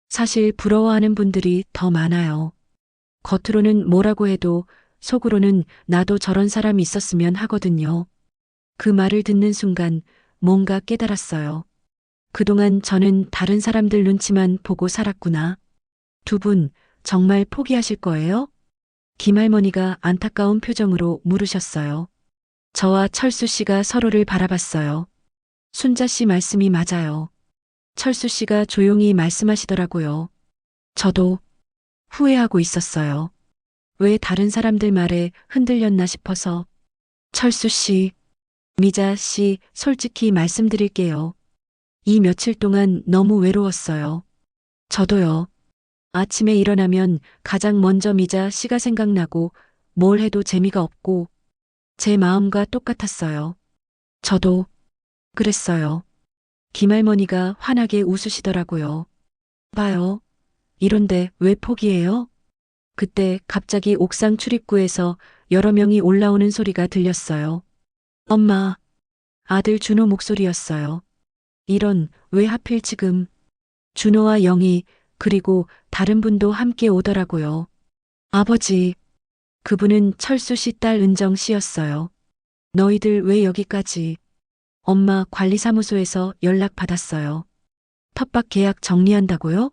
[SPEAKER 1] 사실 부러워하는 분들이 더 많아요. 겉으로는 뭐라고 해도 속으로는 나도 저런 사람이 있었으면 하거든요. 그 말을 듣는 순간 뭔가 깨달았어요. 그동안 저는 다른 사람들 눈치만 보고 살았구나. 두 분 정말 포기하실 거예요? 김할머니가 안타까운 표정으로 물으셨어요. 저와 철수 씨가 서로를 바라봤어요. 순자 씨 말씀이 맞아요. 철수 씨가 조용히 말씀하시더라고요. 저도 후회하고 있었어요. 왜 다른 사람들 말에 흔들렸나 싶어서. 철수 씨, 미자 씨, 솔직히 말씀드릴게요. 이 며칠 동안 너무 외로웠어요. 저도요. 아침에 일어나면 가장 먼저 미자 씨가 생각나고 뭘 해도 재미가 없고 제 마음과 똑같았어요. 저도 그랬어요. 김할머니가 환하게 웃으시더라고요. 봐요. 이런데 왜 포기해요? 그때 갑자기 옥상 출입구에서 여러 명이 올라오는 소리가 들렸어요. 엄마, 아들 준호 목소리였어요. 이런, 왜 하필 지금? 준호와 영희, 그리고 다른 분도 함께 오더라고요. 아버지, 그분은 철수 씨 딸 은정 씨였어요. 너희들 왜 여기까지? 엄마 관리사무소에서 연락 받았어요. 텃밭 계약 정리한다고요?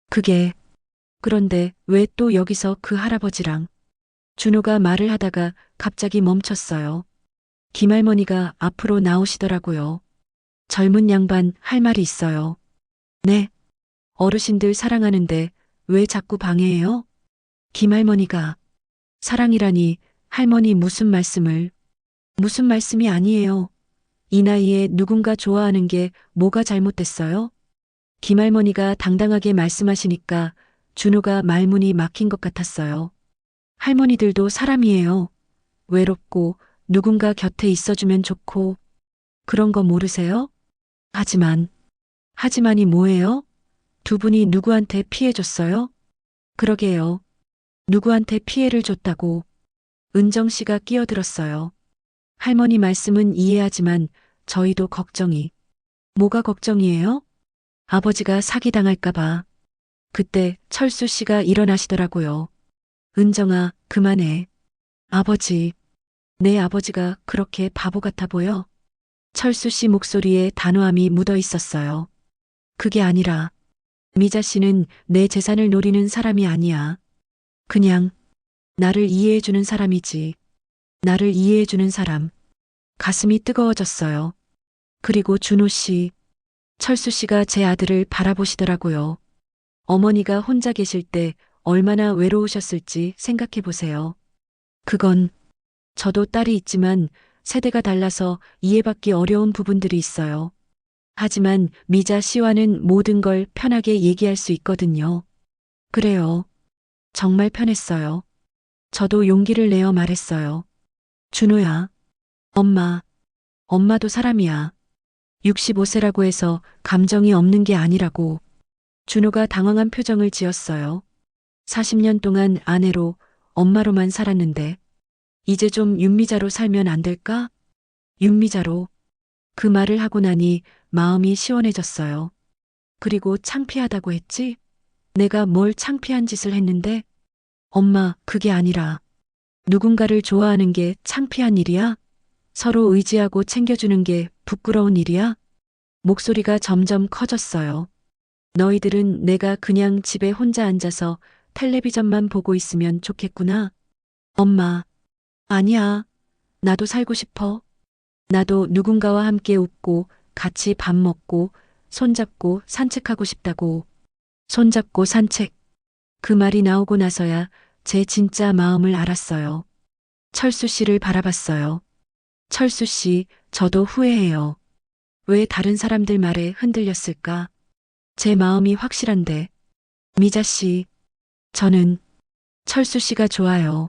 [SPEAKER 1] 그게, 그런데 왜 또 여기서 그 할아버지랑? 준호가 말을 하다가 갑자기 멈췄어요. 김할머니가 앞으로 나오시더라고요. 젊은 양반 할 말이 있어요. 네. 어르신들 사랑하는데 왜 자꾸 방해해요? 김할머니가 사랑이라니 할머니 무슨 말씀을 무슨 말씀이 아니에요. 이 나이에 누군가 좋아하는 게 뭐가 잘못됐어요? 김할머니가 당당하게 말씀하시니까 준호가 말문이 막힌 것 같았어요. 할머니들도 사람이에요. 외롭고 누군가 곁에 있어주면 좋고 그런 거 모르세요? 하지만이 뭐예요? 두 분이 누구한테 피해 줬어요? 그러게요. 누구한테 피해를 줬다고 은정 씨가 끼어들었어요. 할머니 말씀은 이해하지만 저희도 걱정이. 뭐가 걱정이에요? 아버지가 사기당할까봐. 그때 철수 씨가 일어나시더라고요. 은정아, 그만해. 아버지, 내 아버지가 그렇게 바보 같아 보여? 철수 씨 목소리에 단호함이 묻어 있었어요. 그게 아니라, 미자 씨는 내 재산을 노리는 사람이 아니야. 그냥, 나를 이해해주는 사람이지. 나를 이해해주는 사람. 가슴이 뜨거워졌어요. 그리고 준호 씨, 철수 씨가 제 아들을 바라보시더라고요. 어머니가 혼자 계실 때 얼마나 외로우셨을지 생각해 보세요. 그건 저도 딸이 있지만 세대가 달라서 이해받기 어려운 부분들이 있어요. 하지만 미자 씨와는 모든 걸 편하게 얘기할 수 있거든요. 그래요. 정말 편했어요. 저도 용기를 내어 말했어요. 준호야, 엄마도 사람이야. 65세라고 해서 감정이 없는 게 아니라고. 준호가 당황한 표정을 지었어요. 40년 동안 아내로, 엄마로만 살았는데, 이제 좀 윤미자로 살면 안 될까? 윤미자로. 그 말을 하고 나니 마음이 시원해졌어요. 그리고 창피하다고 했지? 내가 뭘 창피한 짓을 했는데? 엄마, 그게 아니라, 누군가를 좋아하는 게 창피한 일이야? 서로 의지하고 챙겨주는 게 부끄러운 일이야? 목소리가 점점 커졌어요. 너희들은 내가 그냥 집에 혼자 앉아서 텔레비전만 보고 있으면 좋겠구나. 엄마, 아니야. 나도 살고 싶어. 나도 누군가와 함께 웃고 같이 밥 먹고 손잡고 산책하고 싶다고. 손잡고 산책. 그 말이 나오고 나서야 제 진짜 마음을 알았어요. 철수 씨를 바라봤어요. 철수 씨, 저도 후회해요. 왜 다른 사람들 말에 흔들렸을까? 제 마음이 확실한데. 미자 씨, 저는 철수 씨가 좋아요.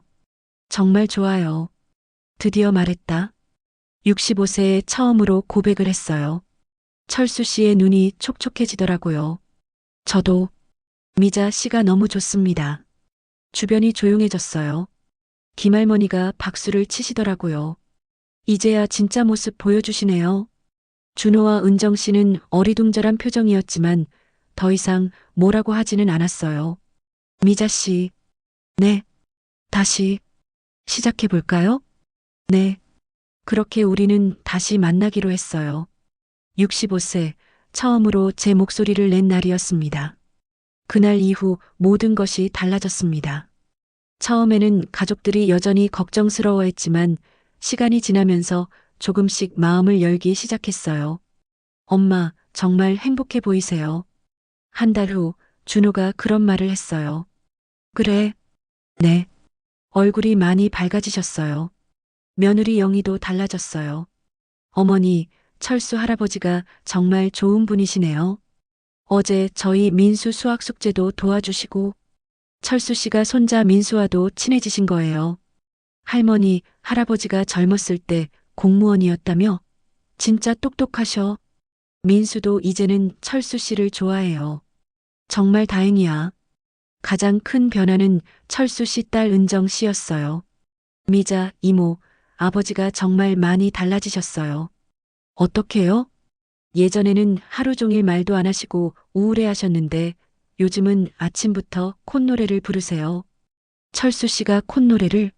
[SPEAKER 1] 정말 좋아요. 드디어 말했다. 65세에 처음으로 고백을 했어요. 철수 씨의 눈이 촉촉해지더라고요. 저도 미자 씨가 너무 좋습니다. 주변이 조용해졌어요. 김할머니가 박수를 치시더라고요. 이제야 진짜 모습 보여주시네요. 준호와 은정 씨는 어리둥절한 표정이었지만 더 이상 뭐라고 하지는 않았어요. 미자 씨, 네, 다시 시작해 볼까요? 네, 그렇게 우리는 다시 만나기로 했어요. 65세, 처음으로 제 목소리를 낸 날이었습니다. 그날 이후 모든 것이 달라졌습니다. 처음에는 가족들이 여전히 걱정스러워했지만 시간이 지나면서 조금씩 마음을 열기 시작했어요. 엄마, 정말 행복해 보이세요. 한 달 후, 준호가 그런 말을 했어요. 그래. 네. 얼굴이 많이 밝아지셨어요. 며느리 영희도 달라졌어요. 어머니, 철수 할아버지가 정말 좋은 분이시네요. 어제 저희 민수 수학 숙제도 도와주시고, 철수 씨가 손자 민수와도 친해지신 거예요. 할머니, 할아버지가 젊었을 때 공무원이었다며? 진짜 똑똑하셔. 민수도 이제는 철수 씨를 좋아해요. 정말 다행이야. 가장 큰 변화는 철수 씨 딸 은정 씨였어요. 미자, 이모, 아버지가 정말 많이 달라지셨어요. 어떻게요? 예전에는 하루 종일 말도 안 하시고 우울해 하셨는데 요즘은 아침부터 콧노래를 부르세요. 철수 씨가 콧노래를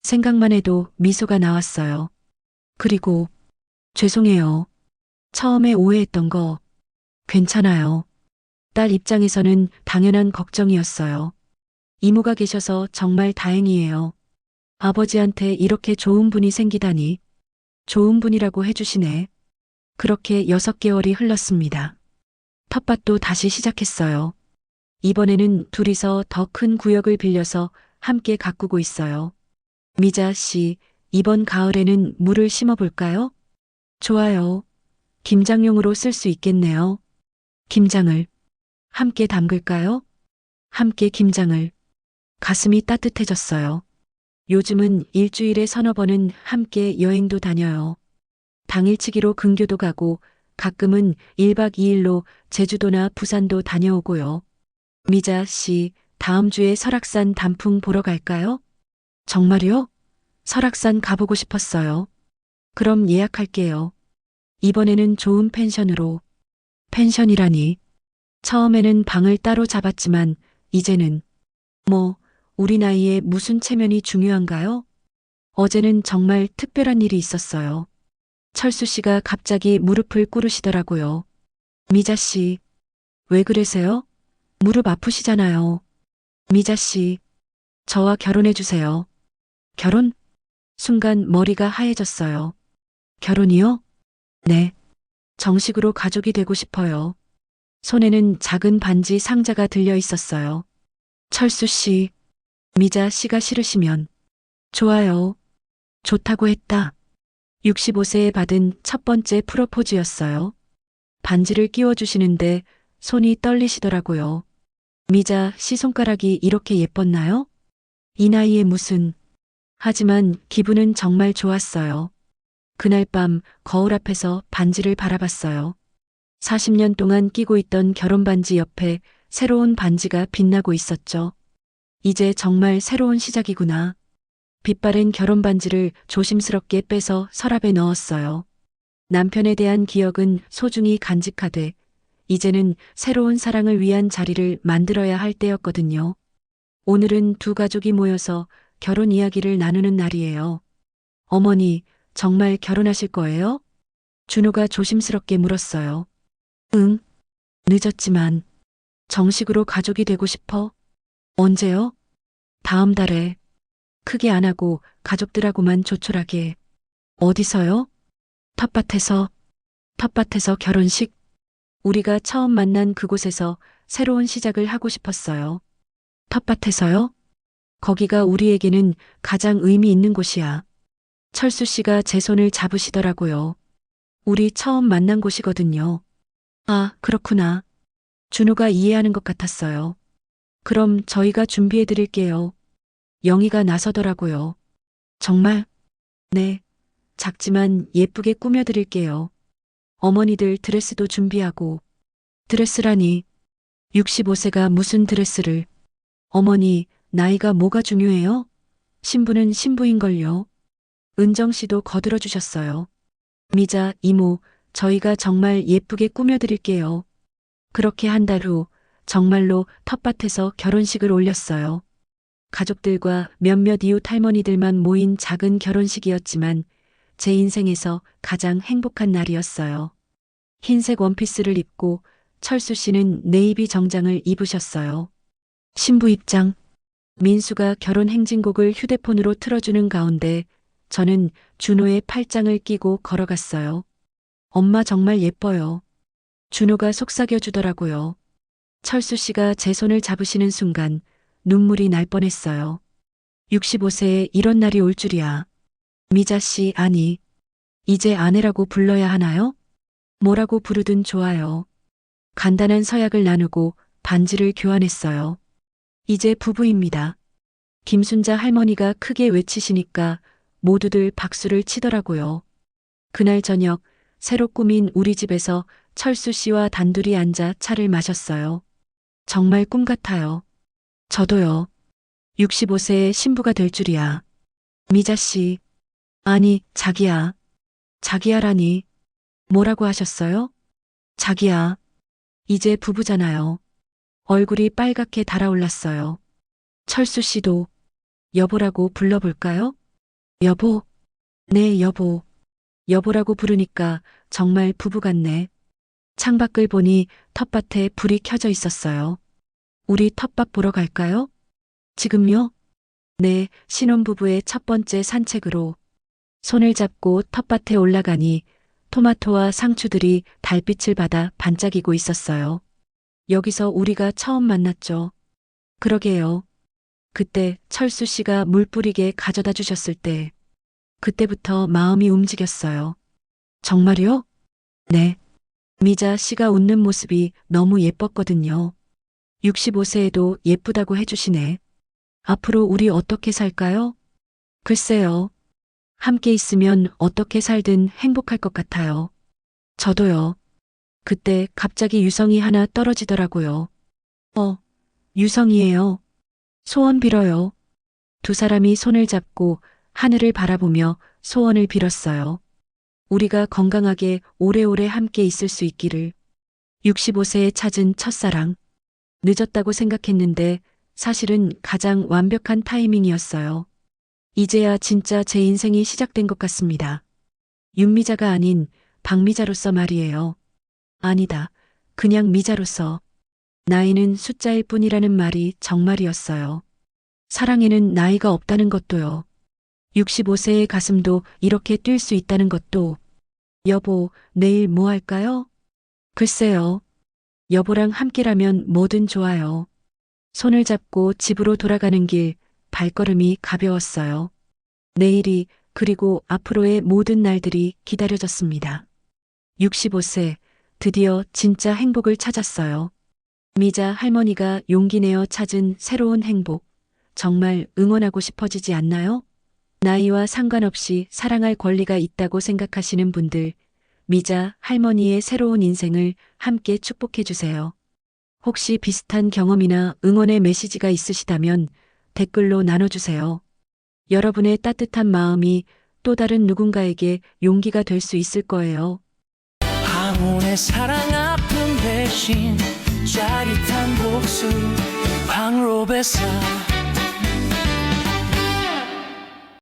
[SPEAKER 1] 생각만 해도 미소가 나왔어요. 그리고 죄송해요. 처음에 오해했던 거 괜찮아요. 딸 입장에서는 당연한 걱정이었어요. 이모가 계셔서 정말 다행이에요. 아버지한테 이렇게 좋은 분이 생기다니. 좋은 분이라고 해주시네. 그렇게 6개월이 흘렀습니다. 텃밭도 다시 시작했어요. 이번에는 둘이서 더 큰 구역을 빌려서 함께 가꾸고 있어요. 미자 씨, 이번 가을에는 물을 심어볼까요? 좋아요. 김장용으로 쓸 수 있겠네요. 김장을 함께 담글까요? 함께 김장을. 가슴이 따뜻해졌어요. 요즘은 일주일에 서너 번은 함께 여행도 다녀요. 당일치기로 근교도 가고 가끔은 1박 2일로 제주도나 부산도 다녀오고요. 미자 씨, 다음 주에 설악산 단풍 보러 갈까요? 정말요? 설악산 가보고 싶었어요. 그럼 예약할게요. 이번에는 좋은 펜션으로. 펜션이라니. 처음에는 방을 따로 잡았지만 이제는 뭐 우리 나이에 무슨 체면이 중요한가요? 어제는 정말 특별한 일이 있었어요. 철수 씨가 갑자기 무릎을 꿇으시더라고요. 미자 씨, 왜 그러세요? 무릎 아프시잖아요. 미자 씨, 저와 결혼해 주세요. 결혼? 순간 머리가 하얘졌어요. 결혼이요? 네. 정식으로 가족이 되고 싶어요. 손에는 작은 반지 상자가 들려 있었어요. 철수 씨, 미자 씨가 싫으시면 좋아요. 좋다고 했다. 65세에 받은 첫 번째 프로포즈였어요. 반지를 끼워주시는데 손이 떨리시더라고요. 미자 씨 손가락이 이렇게 예뻤나요? 이 나이에 무슨. 하지만 기분은 정말 좋았어요. 그날 밤 거울 앞에서 반지를 바라봤어요. 40년 동안 끼고 있던 결혼 반지 옆에 새로운 반지가 빛나고 있었죠. 이제 정말 새로운 시작이구나. 빛바랜 결혼 반지를 조심스럽게 빼서 서랍에 넣었어요. 남편에 대한 기억은 소중히 간직하되 이제는 새로운 사랑을 위한 자리를 만들어야 할 때였거든요. 오늘은 두 가족이 모여서 결혼 이야기를 나누는 날이에요. 어머니, 정말 결혼하실 거예요? 준호가 조심스럽게 물었어요. 응, 늦었지만 정식으로 가족이 되고 싶어. 언제요? 다음 달에. 크게 안 하고 가족들하고만 조촐하게. 어디서요? 텃밭에서. 텃밭에서 결혼식? 우리가 처음 만난 그곳에서 새로운 시작을 하고 싶었어요. 텃밭에서요? 거기가 우리에게는 가장 의미 있는 곳이야. 철수 씨가 제 손을 잡으시더라고요. 우리 처음 만난 곳이거든요. 아, 그렇구나. 준호가 이해하는 것 같았어요. 그럼 저희가 준비해 드릴게요. 영희가 나서더라고요. 정말? 네. 작지만 예쁘게 꾸며 드릴게요. 어머니들 드레스도 준비하고. 드레스라니. 65세가 무슨 드레스를. 어머니, 나이가 뭐가 중요해요? 신부는 신부인걸요. 은정 씨도 거들어 주셨어요. 미자, 이모, 저희가 정말 예쁘게 꾸며 드릴게요. 그렇게 한 달 후 정말로 텃밭에서 결혼식을 올렸어요. 가족들과 몇몇 이웃 할머니들만 모인 작은 결혼식이었지만 제 인생에서 가장 행복한 날이었어요. 흰색 원피스를 입고 철수 씨는 네이비 정장을 입으셨어요. 신부 입장. 민수가 결혼 행진곡을 휴대폰으로 틀어주는 가운데 저는 준호의 팔짱을 끼고 걸어갔어요. 엄마 정말 예뻐요. 준호가 속삭여 주더라고요. 철수 씨가 제 손을 잡으시는 순간 눈물이 날 뻔했어요. 65세에 이런 날이 올 줄이야. 미자 씨, 아니. 이제 아내라고 불러야 하나요? 뭐라고 부르든 좋아요. 간단한 서약을 나누고 반지를 교환했어요. 이제 부부입니다. 김순자 할머니가 크게 외치시니까 모두들 박수를 치더라고요. 그날 저녁 새로 꾸민 우리 집에서 철수 씨와 단둘이 앉아 차를 마셨어요. 정말 꿈 같아요. 저도요. 65세의 신부가 될 줄이야. 미자 씨. 아니, 자기야. 자기야라니. 뭐라고 하셨어요? 자기야. 이제 부부잖아요. 얼굴이 빨갛게 달아올랐어요. 철수 씨도 여보라고 불러볼까요? 여보. 네, 여보. 여보라고 부르니까 정말 부부 같네. 창밖을 보니 텃밭에 불이 켜져 있었어요. 우리 텃밭 보러 갈까요? 지금요? 네, 신혼부부의 첫 번째 산책으로. 손을 잡고 텃밭에 올라가니 토마토와 상추들이 달빛을 받아 반짝이고 있었어요. 여기서 우리가 처음 만났죠. 그러게요. 그때 철수 씨가 물 뿌리게 가져다 주셨을 때, 그때부터 마음이 움직였어요. 정말요? 네. 미자 씨가 웃는 모습이 너무 예뻤거든요. 65세에도 예쁘다고 해주시네. 앞으로 우리 어떻게 살까요? 글쎄요. 함께 있으면 어떻게 살든 행복할 것 같아요. 저도요. 그때 갑자기 유성이 하나 떨어지더라고요. 유성이에요. 소원 빌어요. 두 사람이 손을 잡고 하늘을 바라보며 소원을 빌었어요. 우리가 건강하게 오래오래 함께 있을 수 있기를. 65세에 찾은 첫사랑. 늦었다고 생각했는데 사실은 가장 완벽한 타이밍이었어요. 이제야 진짜 제 인생이 시작된 것 같습니다. 윤미자가 아닌 박미자로서 말이에요. 아니다. 그냥 미자로서. 나이는 숫자일 뿐이라는 말이 정말이었어요. 사랑에는 나이가 없다는 것도요. 65세의 가슴도 이렇게 뛸 수 있다는 것도. 여보, 내일 뭐 할까요? 글쎄요. 여보랑 함께라면 뭐든 좋아요. 손을 잡고 집으로 돌아가는 길, 발걸음이 가벼웠어요. 내일이 그리고 앞으로의 모든 날들이 기다려졌습니다. 65세, 드디어 진짜 행복을 찾았어요. 미자 할머니가 용기 내어 찾은 새로운 행복, 정말 응원하고 싶어지지 않나요? 나이와 상관없이 사랑할 권리가 있다고 생각하시는 분들, 미자 할머니의 새로운 인생을 함께 축복해 주세요. 혹시 비슷한 경험이나 응원의 메시지가 있으시다면 댓글로 나눠주세요. 여러분의 따뜻한 마음이 또 다른 누군가에게 용기가 될 수 있을 거예요.
[SPEAKER 2] 황혼의 사랑 아픈 대신 짜릿한 복수 황로베사